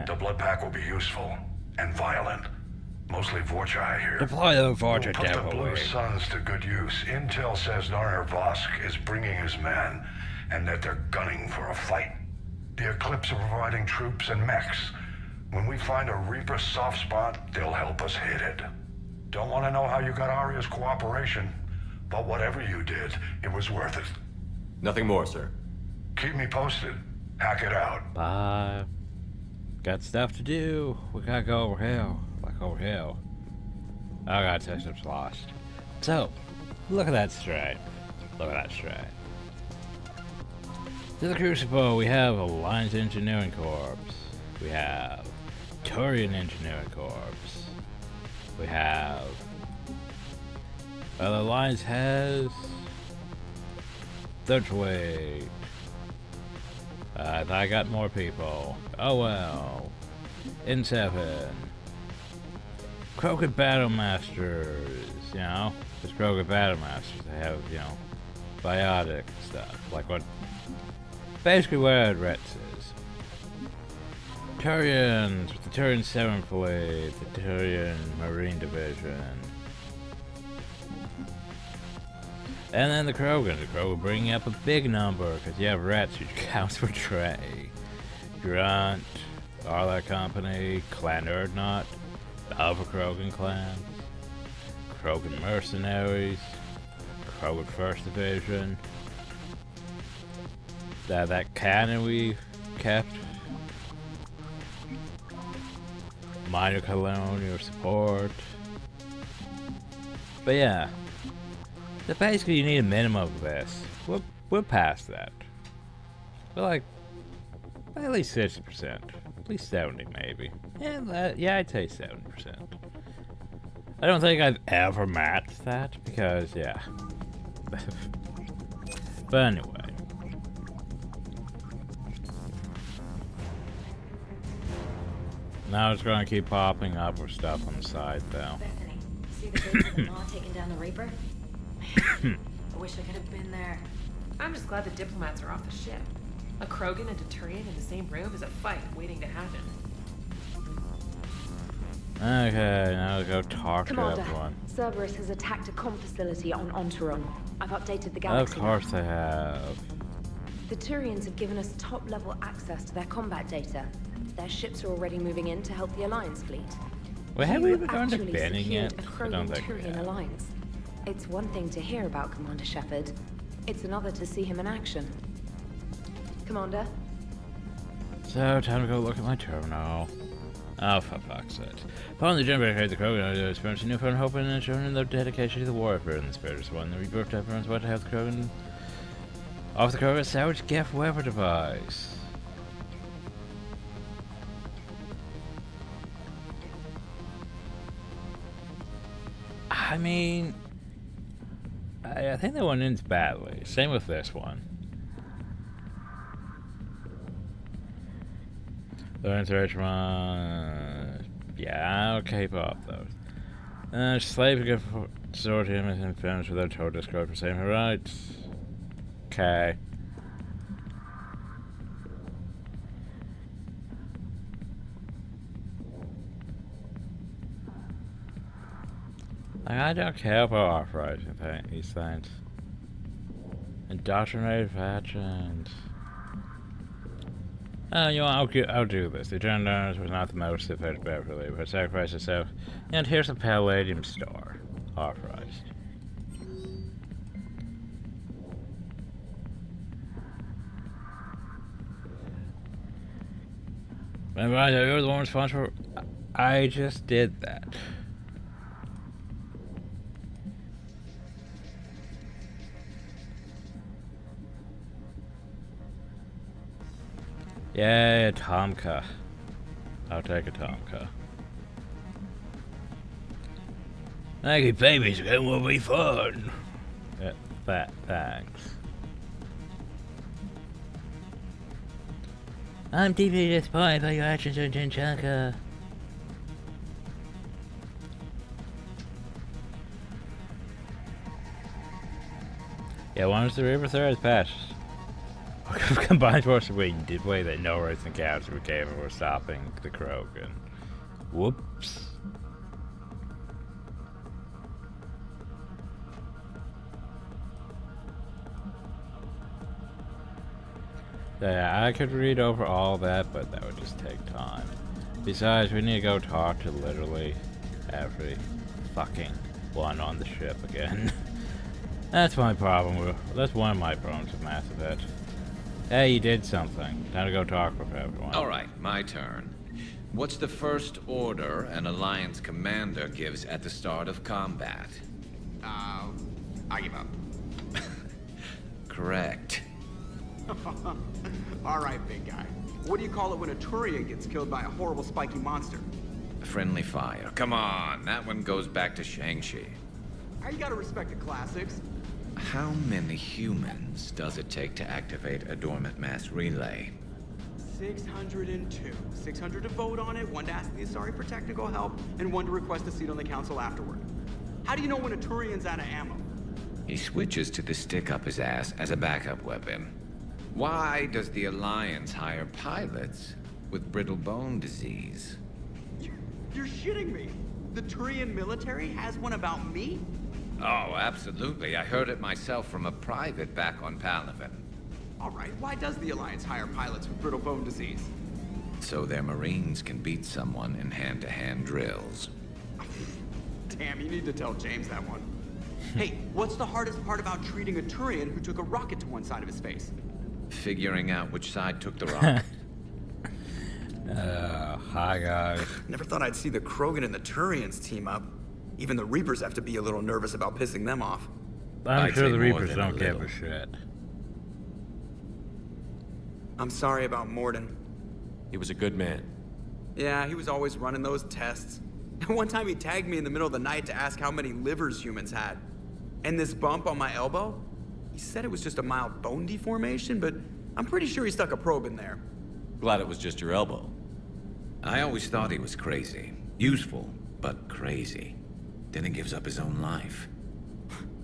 S: The blood pack will be useful and violent. Mostly Vorcha, I hear.
A: Deploy the Vorcha
S: Put the
A: devil
S: Blue
A: away.
S: Suns to good use. Intel says Narner Vosk is bringing his men, and that they're gunning for a fight. The Eclipse are providing troops and mechs. When we find a Reaper soft spot, they'll help us hit it. Don't want to know how you got Arya's cooperation, but whatever you did, it was worth it.
K: Nothing more, sir.
S: Keep me posted. Hack it out.
A: Bye. Got stuff to do. We gotta go over here. Like over here. I got systems lost. So, look at that stripe. Look at that stripe. To the Crucible, we have Alliance Engineering Corps. We have Turian Engineering Corps. We have... Well, the Alliance has... Searchway. I got more people. Oh well. N7. Krogan Battlemasters, you know? Just Krogan Battlemasters. They have, you know, biotic stuff. Like what... Basically what Red is. Turians, the Turian 7th Fleet, the Turian Marine Division. And then the Krogan. The Krogan bringing up a big number, because you have Rats, which counts for Trey. Grunt, all that company, Clan Erdnot, the Alpha Krogan clans, Krogan Mercenaries, Krogan 1st Division. That cannon we kept. Minor colonial support. But yeah. So basically you need a minimum of this. We're past that. We're like at least 60%. At least 70 maybe. Yeah, I'd say 70%. I don't think I've ever matched that because yeah. But anyway. Now it's gonna keep popping up with stuff on the side though.
R: Bethany, see the bridge with the Maw taking down the Reaper? Man, I wish I could have been there.
U: I'm just glad the diplomats are off the ship. A Krogan and a Turian in the same room is a fight waiting to happen.
A: Okay, now go talk to everyone.
G: Cerberus has attacked a comm facility on Ontaron. I've updated the galaxy.
A: Of course they have.
G: The Turians have given us top-level access to their combat data. Their ships are already moving in to help the Alliance fleet.
A: Wait, have we even gone to banning
G: yet?
A: it?
G: A
A: I don't think we
G: Krogan-Turian
A: have.
G: alliance. It's one thing to hear about Commander Shepard. It's another to see him in action. Commander?
A: So, time to go look at my terminal. Oh, for fuck's sake. Upon the generator, the Krogan experienced a newfound hope and showing their dedication to the warfare in the spirit one. The rebirth everyone's want to have the Krogan off the Krogan salvage gift weapon device. I mean, I think that one ends badly. Same with this one. Learn search one. Yeah, I'll keep up those. Slave can sort him and films without total discard for saving her rights. Okay. I don't care about authorizing these things. Indoctrinated veterans. Oh, you know, I'll do this. The Gendarmes was not the most effective Beverly, but sacrificed itself. And here's a Palladium star. Authorized. Remember, you're the one responsible. I just did that. Yeah, Tomka. I'll take a Tomka. Thank you, babies. It will be fun. Yeah, thanks. I'm deeply disappointed by your actions on Tinchaka. Yeah, once the River Thread is passed, combined forces we did way that no rights and caps were capable of stopping the Krogan. Whoops. Yeah, I could read over all that, but that would just take time. Besides, we need to go talk to literally every fucking one on the ship again. That's my problem that's one of my problems with Mass Effect. Hey, you did something. Time to go talk with everyone.
N: Alright, my turn. What's the first order an Alliance commander gives at the start of combat?
B: I give up.
N: Correct.
B: Alright, big guy. What do you call it when a Turian gets killed by a horrible spiky monster?
N: Friendly fire. Come on, that one goes back to Shang-Chi.
B: You gotta respect the classics.
N: How many humans does it take to activate a dormant mass relay?
B: 602. 600 to vote on it, 1 to ask the Asari for technical help, and 1 to request a seat on the council afterward. How do you know when a Turian's out of ammo?
N: He switches to the stick up his ass as a backup weapon. Why does the Alliance hire pilots with brittle bone disease.
B: You're shitting me. The Turian military has one about me?
N: Oh, absolutely. I heard it myself from a private back on Palaven.
B: All right, why does the Alliance hire pilots with brittle bone disease?
N: So their Marines can beat someone in hand-to-hand drills.
B: Damn, you need to tell James that one. Hey, what's the hardest part about treating a Turian who took a rocket to one side of his face?
N: Figuring out which side took the rocket.
A: Hi guys.
B: Never thought I'd see the Krogan and the Turians team up. Even the Reapers have to be a little nervous about pissing them off.
A: I'm sure the Reapers don't give a shit.
B: I'm sorry about Morden.
C: He was a good man.
B: Yeah, he was always running those tests. One time he tagged me in the middle of the night to ask how many livers humans had. And this bump on my elbow? He said it was just a mild bone deformation, but I'm pretty sure he stuck a probe in there.
C: Glad it was just your elbow.
N: I always thought he was crazy. Useful, but crazy. Then he gives up his own life.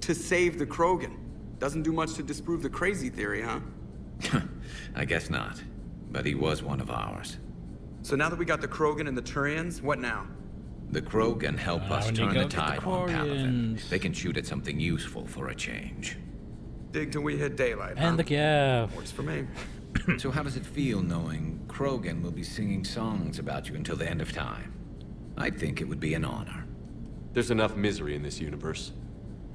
B: To save the Krogan. Doesn't do much to disprove the crazy theory, huh?
N: I guess not. But he was one of ours.
B: So now that we got the Krogan and the Turians, what now?
N: The Krogan help us turn the tide on Palaven. They can shoot at something useful for a change.
B: Dig till we hit daylight,
A: And the gaff.
B: Works for me.
N: So how does it feel knowing Krogan will be singing songs about you until the end of time? I think it would be an honor.
C: There's enough misery in this universe.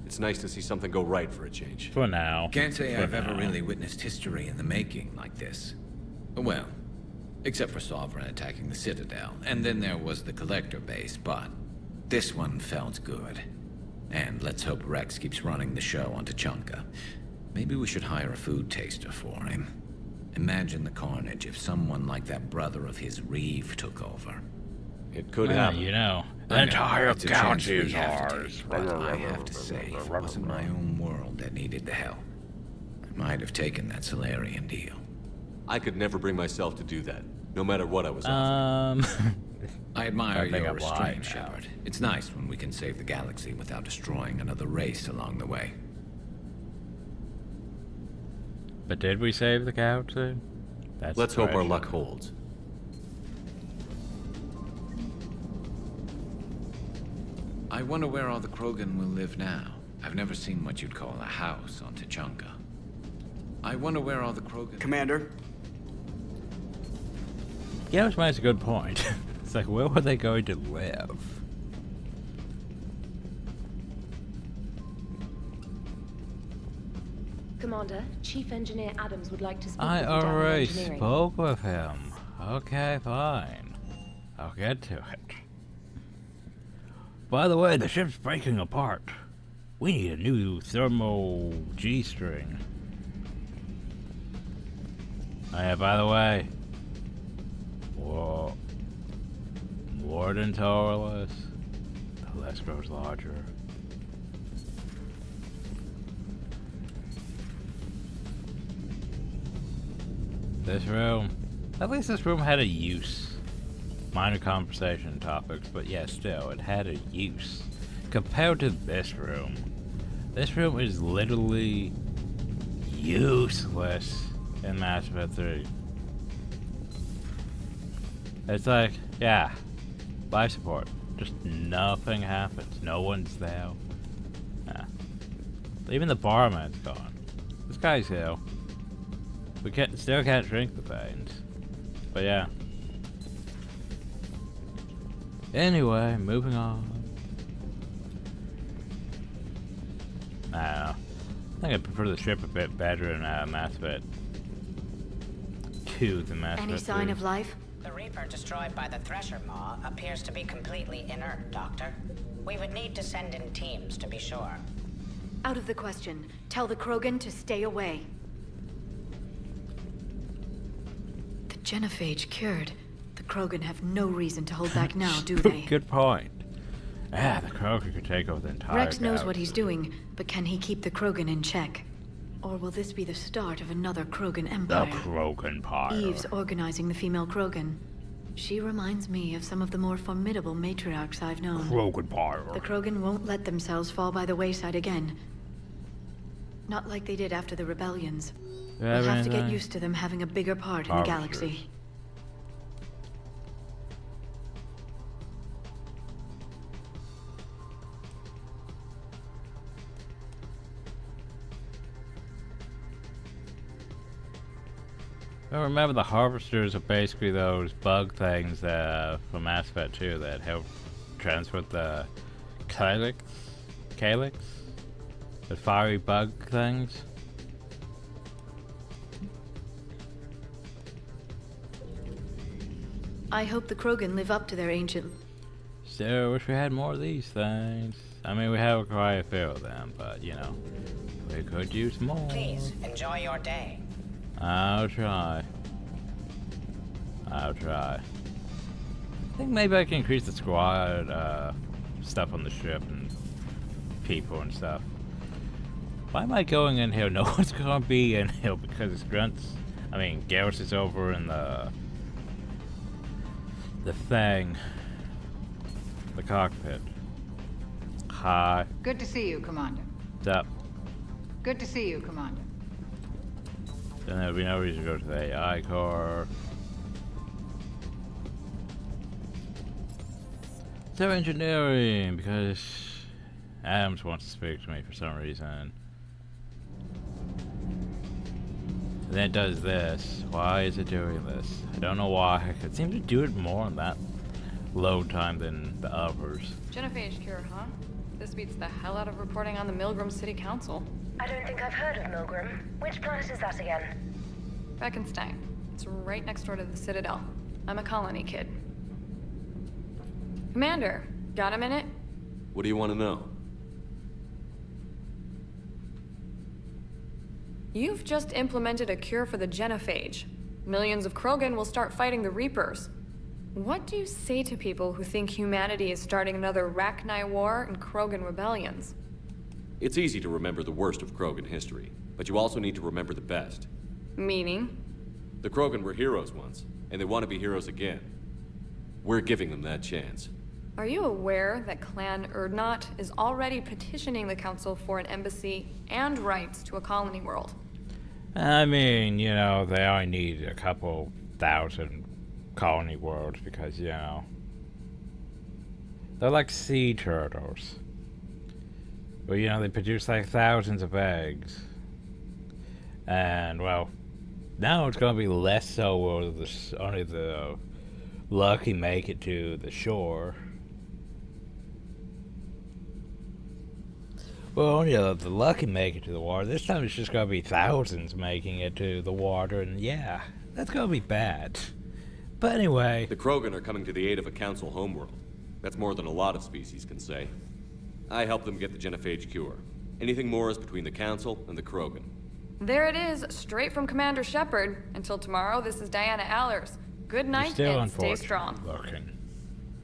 C: It's nice to see something go right for a change.
A: For now.
N: Can't say I've ever really witnessed history in the making like this. Well, except for Sovereign attacking the Citadel, and then there was the Collector base, but this one felt good. And let's hope Rex keeps running the show on Tuchanka. Maybe we should hire a food taster for him. Imagine the carnage if someone like that brother of his, Reeve, took over.
C: It could happen.
A: You know, the entire
N: it's a chance
A: galaxy
N: we
A: is
N: have to
A: ours.
N: take, but I have to say, if it wasn't my own world that needed the help, I might have taken that Solarian deal.
C: I could never bring myself to do that, no matter what I was offered.
N: I admire
A: I think
N: your
A: I'm lying
N: restraint,
A: now.
N: Shepard. It's nice when we can save the galaxy without destroying another race along the way.
A: But did we save the galaxy? That's
C: Let's hope our
A: question.
C: luck holds.
N: I wonder where all the Krogan will live now. I've never seen what you'd call a house on Tuchanka. I wonder where all the Krogan...
B: Commander?
A: Yeah, which makes a good point. It's like, where were they going to live?
G: Commander, Chief Engineer Adams would like to speak
A: I
G: with you down in
A: already
G: engineering.
A: spoke with him. Okay, fine. I'll get to it. By the way, the ship's breaking apart. We need a new thermal G-string. Oh yeah, by the way. Whoa. Warden told us. The list grows larger. This room. At least this room had a use. Minor conversation topics, but yeah, still, it had a use. Compared to this room is literally useless in Mass Effect 3. It's like, yeah, life support. Just nothing happens. No one's there. Yeah. Even the barman's gone. This guy's here. We still can't drink the veins. But yeah. Anyway, moving on. I don't know. I think I prefer the ship a bit better in Mass Effect 2 than Mass Effect 3.
R: Any sign of life?
J: The Reaper destroyed by the Thresher Maw appears to be completely inert, Doctor. We would need to send in teams to be sure.
R: Out of the question. Tell the Krogan to stay away. The genophage cured. The Krogan have no reason to hold back now, do they?
A: Good point. Yeah, the Krogan could take over the entire
R: Rex knows
A: galaxy.
R: what he's doing, but can he keep the Krogan in check? Or will this be the start of another Krogan empire?
A: The Krogan Empire.
R: Eve's organizing the female Krogan. She reminds me of some of the more formidable matriarchs I've known.
A: Krogan Empire.
R: The Krogan won't let themselves fall by the wayside again. Not like they did after the rebellions.
A: You have
R: We'll have to get
A: anything?
R: used to them having a bigger part in the
A: Harvesters.
R: galaxy.
A: I remember the harvesters are basically those bug things from Mass Effect 2 that help transfer the calyx? The fiery bug things?
R: I hope the Krogan live up to their ancient...
A: Still wish we had more of these things. I mean, we have quite a few of them, but you know, we could use more.
J: Please, enjoy your day.
A: I'll try. I think maybe I can increase the squad stuff on the ship and people and stuff. Why am I going in here? No one's gonna be in here because it's grunts. I mean, Garrus is over in the thing. The cockpit. Hi.
H: Good to see you, Commander.
A: What's up?
H: Good to see you, Commander.
A: Then there'll be no reason to go to the AI core. So engineering, because Adams wants to speak to me for some reason. And then it does this. Why is it doing this? I don't know why. It seems to do it more on that load time than the others.
V: Genophage cure, huh? This beats the hell out of reporting on the Milgram City Council.
W: I don't think I've heard of Milgram. Which planet is that again?
V: Beckenstein. It's right next door to the Citadel. I'm a colony kid. Commander, got a minute?
C: What do you want to know?
V: You've just implemented a cure for the genophage. Millions of Krogan will start fighting the Reapers. What do you say to people who think humanity is starting another Rachni War and Krogan rebellions?
K: It's easy to remember the worst of Krogan history, but you also need to remember the best.
V: Meaning?
K: The Krogan were heroes once, and they want to be heroes again. We're giving them that chance.
V: Are you aware that Clan Urdnot is already petitioning the Council for an embassy and rights to a colony world?
A: I mean, you know, they only need a couple thousand colony worlds because, you know, they're like sea turtles. Well, you know, they produce like thousands of eggs. And, well, now it's going to be less so where only the lucky make it to the shore. Well, only the lucky make it to the water. This time it's just going to be thousands making it to the water, and yeah, that's going to be bad. But anyway...
K: The Krogan are coming to the aid of a Council homeworld. That's more than a lot of species can say. I helped them get the genophage cure. Anything more is between the Council and the Krogan.
V: There it is, straight from Commander Shepard. Until tomorrow, this is Diana Allers. Good night and stay strong.
A: Looking.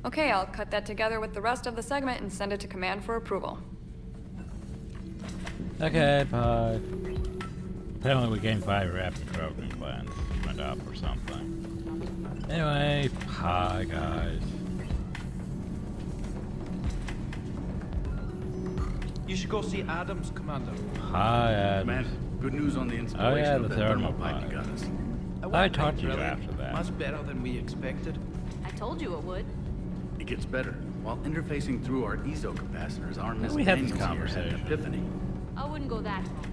V: Okay, I'll cut that together with the rest of the segment and send it to Command for approval.
A: Okay, bye. Apparently we gained 5 after Krogan clans went up or something. Anyway, hi guys.
X: You should go see Adams, Commander.
A: Hi, Adams.
X: Commander, good news on the installation
A: Oh yeah,
X: of
A: the
X: that
A: thermal
X: pipe
A: pipe.
X: you got us.
A: I talked to you after that.
X: Much better than we expected.
U: I told you it would.
X: It gets better. While interfacing through our eezo capacitors, our Miss
A: We had this
X: Daniels here had an epiphany.
U: I wouldn't go that far.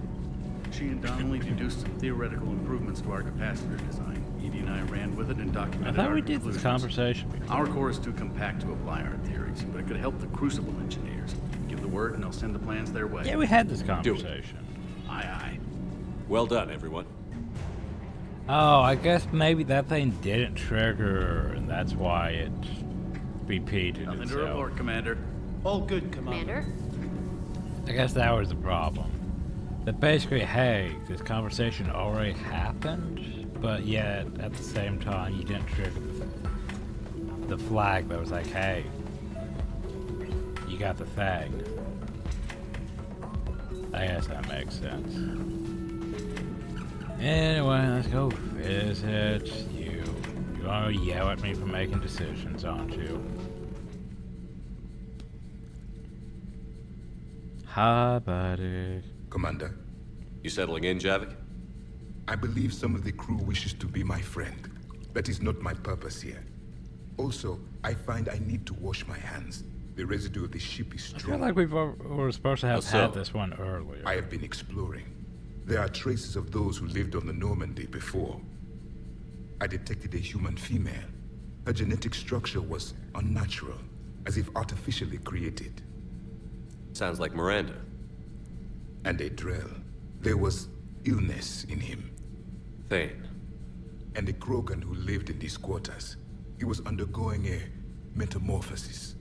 X: She and Donnelly deduced some theoretical improvements to our capacitor design. Edie and I ran with it and documented
A: I thought
X: our
A: we did this conversation before.
X: Our core is too compact to apply our theories, but it could help the Crucible engineers. Give the word and I'll send the plans their way.
A: Yeah, we had this conversation.
X: Aye, aye.
K: Well done, everyone.
A: Oh, I guess maybe that thing didn't trigger, and that's why it repeated
X: Nothing
A: itself.
X: to report, Commander. All good, Commander.
A: I guess that was the problem. That basically, hey, this conversation already happened, but yet at the same time you didn't trigger the flag that was like, hey, you got the thing. I guess that makes sense. Anyway, let's go visit you. You want to yell at me for making decisions, aren't you? Hi, buddy.
Y: Commander?
K: You settling in, Javik?
Y: I believe some of the crew wishes to be my friend. That is not my purpose here. Also, I find I need to wash my hands. The residue of the ship is
A: I
Y: strong.
A: feel like we were supposed to have had this one earlier.
Y: I have been exploring. There are traces of those who lived on the Normandy before. I detected a human female. Her genetic structure was unnatural, as if artificially created.
K: Sounds like Miranda.
Y: And a Drell. There was illness in him.
K: Thane.
Y: And a Krogan who lived in these quarters. He was undergoing a metamorphosis.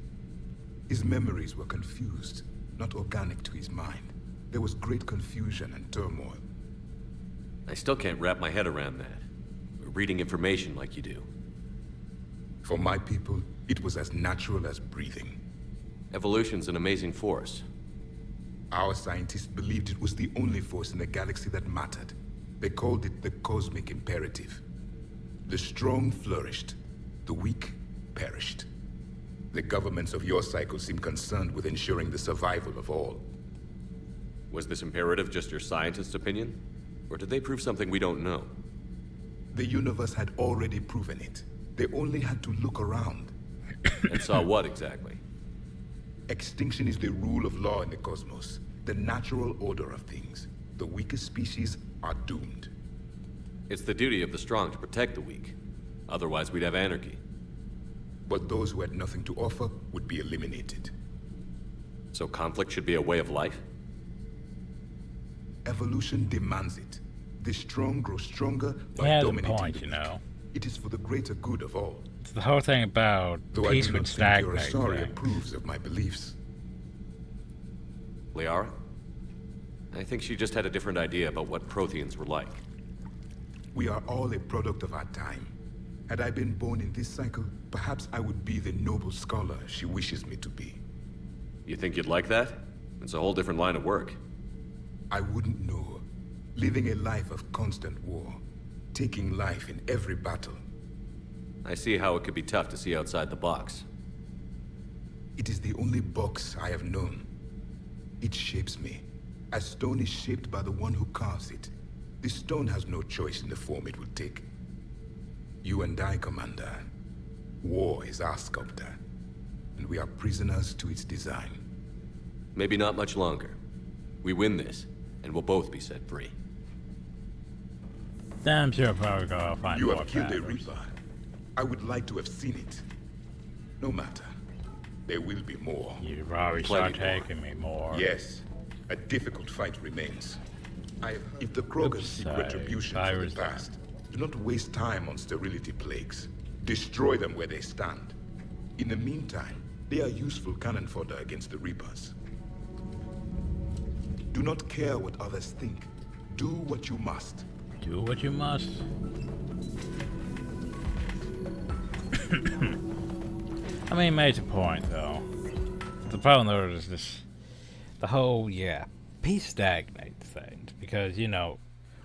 Y: His memories were confused, not organic to his mind. There was great confusion and turmoil.
K: I still can't wrap my head around that. Reading information like you do.
Y: For my people, it was as natural as breathing.
K: Evolution's an amazing force.
Y: Our scientists believed it was the only force in the galaxy that mattered. They called it the cosmic imperative. The strong flourished, the weak perished. The governments of your cycle seem concerned with ensuring the survival of all.
K: Was this imperative just your scientist's opinion? Or did they prove something we don't know?
Y: The universe had already proven it. They only had to look around.
K: And saw what exactly?
Y: Extinction is the rule of law in the cosmos. The natural order of things. The weakest species are doomed.
K: It's the duty of the strong to protect the weak. Otherwise, we'd have anarchy.
Y: But those who had nothing to offer would be eliminated.
K: So conflict should be a way of life?
Y: Evolution demands it. The strong grow stronger by
A: Yeah, the
Y: dominating
A: point,
Y: the
A: you
Y: weak.
A: know.
Y: It is for the greater good of all.
A: It's the whole thing about
Y: Though I
A: peace
Y: do
A: would
Y: not think your
A: stagnate.
Y: Asari
A: thing.
Y: approves of my beliefs.
K: Liara? I think she just had a different idea about what Protheans were like.
Y: We are all a product of our time. Had I been born in this cycle, perhaps I would be the noble scholar she wishes me to be.
K: You think you'd like that? It's a whole different line of work.
Y: I wouldn't know. Living a life of constant war. Taking life in every battle.
K: I see how it could be tough to see outside the box.
Y: It is the only box I have known. It shapes me, as stone is shaped by the one who carves it. The stone has no choice in the form it will take. You and I, Commander. War is our sculptor, and we are prisoners to its design.
K: Maybe not much longer. We win this, and we'll both be set free.
A: Damn sure probably go find
Y: You
A: more
Y: have killed a
A: patterns.
Y: Reaper. I would like to have seen it. No matter. There will be more.
A: You probably start taking me more.
Y: Yes. A difficult fight remains. If the Krogan seek retribution for the past, do not waste time on sterility plagues. Destroy them where they stand. In the meantime, they are useful cannon fodder against the Reapers. Do not care what others think. Do what you must.
A: Do what you must. I mean, he made a point, though. The problem, though, is this... The whole, peace stagnates things. Because, you know,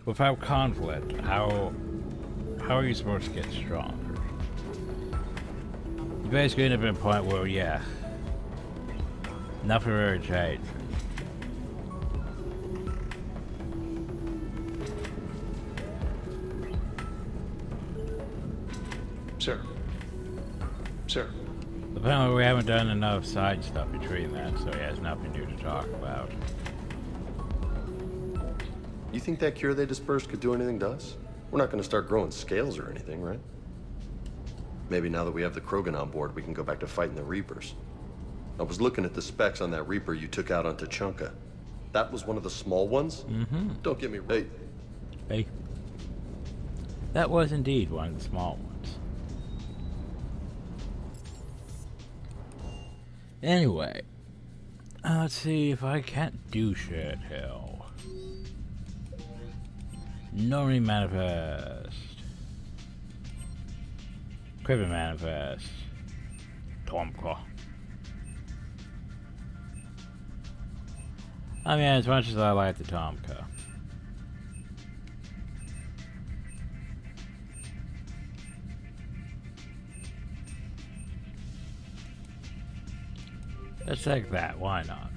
A: without conflict, how are you supposed to get stronger? You basically end up at a point where, nothing really changed.
L: Sir. Sir.
A: Apparently we haven't done enough side stuff between that, so he has nothing new to talk about.
L: You think that cure they dispersed could do anything to us? We're not going to start growing scales or anything, right? Maybe now that we have the Krogan on board, we can go back to fighting the Reapers. I was looking at the specs on that Reaper you took out on Tachanka. That was one of the small ones?
A: Mm-hmm.
L: Don't get me... Hey.
A: Hey. That was indeed one of the small ones. Anyway, let's see if I can't do shit. Hell, normally manifest, Quiver manifest, Tomka. I mean, as much as I like the Tomka. Let's take that, why not?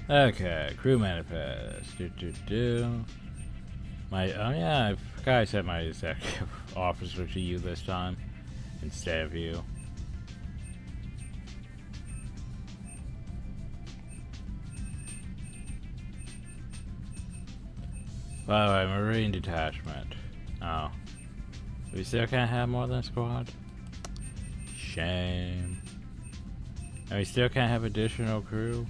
A: Okay, crew manifest. My, oh yeah, I forgot I set my executive officer to you this time, instead of you. By the way, Marine Detachment. Oh. We still can't have more than a squad? Shame. And we still can't have additional crew?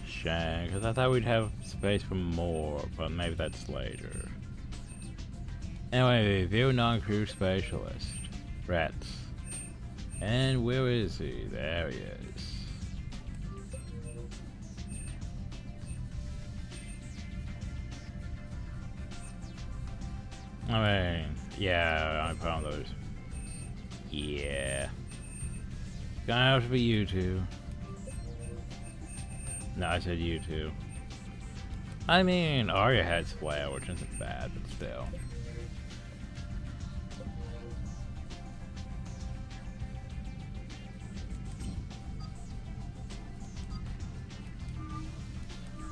A: Shame, because I thought we'd have space for more, but maybe that's later. Anyway, view non-crew specialist. Rats. And where is he? There he is. I mean, yeah, I found those. Yeah. Gonna have to be you two. No, I said you two. I mean, Arya had flare, which isn't bad, but still.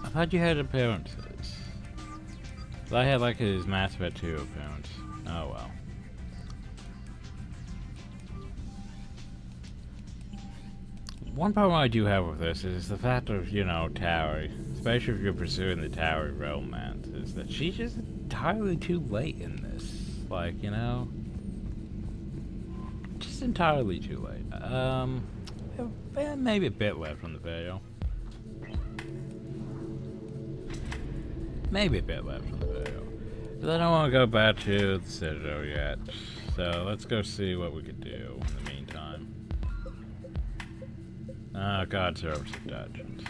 A: I thought you had appearances. I had like his Mass Effect 2 appearance. Oh well. One problem I do have with this is the fact of, you know, Towery, especially if you're pursuing the Towery romance, is that she's just entirely too late in this. Like, you know, just entirely too late. Maybe a bit left on the video. Maybe a bit left on the video. But I don't want to go back to the Citadel yet. So let's go see what we could do in the meantime. God service of dungeons.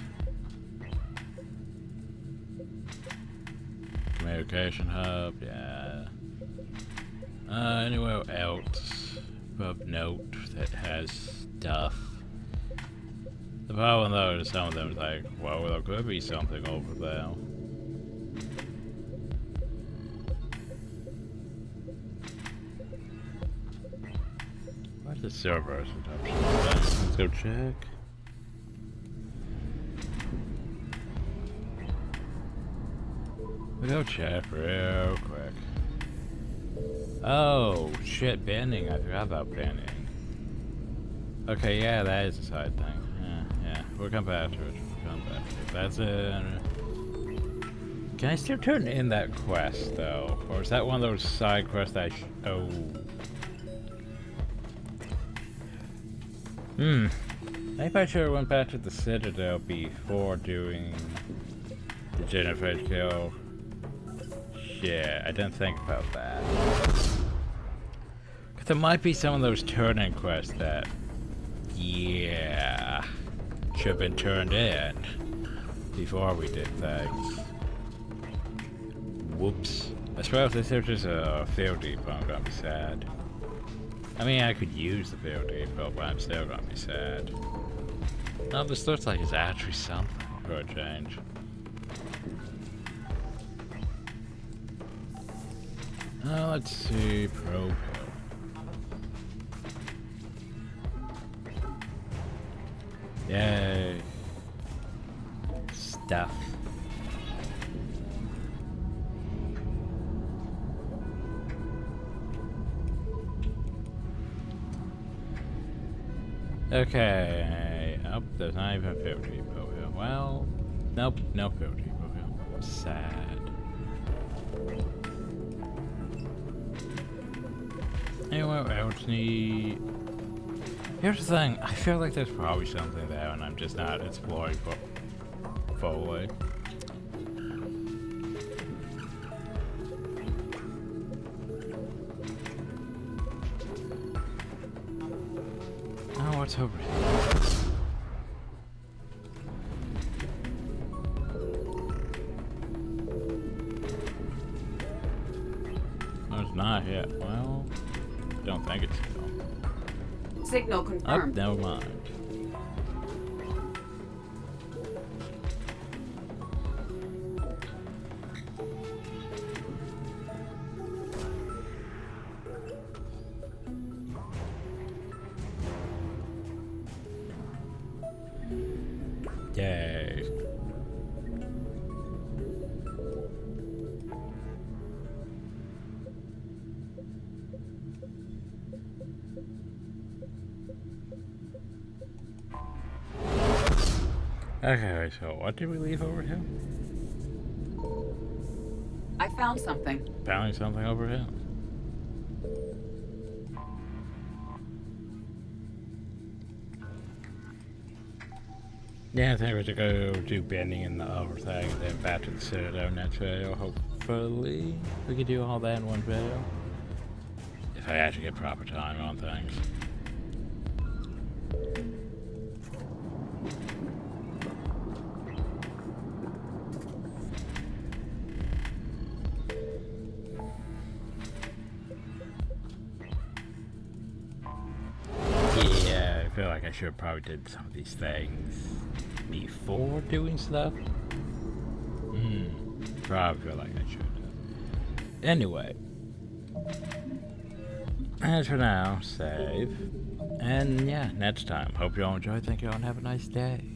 A: Communication hub, yeah. Anywhere else of note that has stuff. The problem though is some of them is like, well, there could be something over there. Where's the server? Let's go check. We'll go check real quick. Oh, shit, bending. I forgot about bending. Okay, yeah, that is a side thing. Yeah, we'll come back to it. We'll come back to it. That's it. Can I still turn in that quest, though? Or is that one of those side quests that oh. Maybe I should have went back to the Citadel before doing the Jennifer kill. Yeah, I didn't think about that. Cause there might be some of those turn-in quests that, yeah, should have been turned in before we did things. Whoops. I suppose if there's just a field depot, I'm gonna be sad. I mean, I could use the field depot, but I'm still gonna be sad. No, this looks like it's actually something for a change. Let's see, Pro Pill. Yay. Stuff. Okay. Oh, there's not even a field depot here. Well, nope, no field depot here. Sad. Anywhere else need... Here's the thing, I feel like there's probably something there and I'm just not exploring fully. Oh, what's over here? No, it's not yet. Well... Don't think it's still.
I: Signal confirmed.
A: Oh, never mind. Yay. Okay, so what did we leave over here?
I: I found something.
A: Found something over here. Yeah, I think we're to go do bending and the other thing, then back to the Citadel next video. Hopefully, we can do all that in one video. If I actually get proper time on things. Yeah, I feel like I should have probably did some of these things before doing stuff. Probably feel like I should have. Anyway. As for now, save. And yeah, next time. Hope you all enjoy. Thank you all and have a nice day.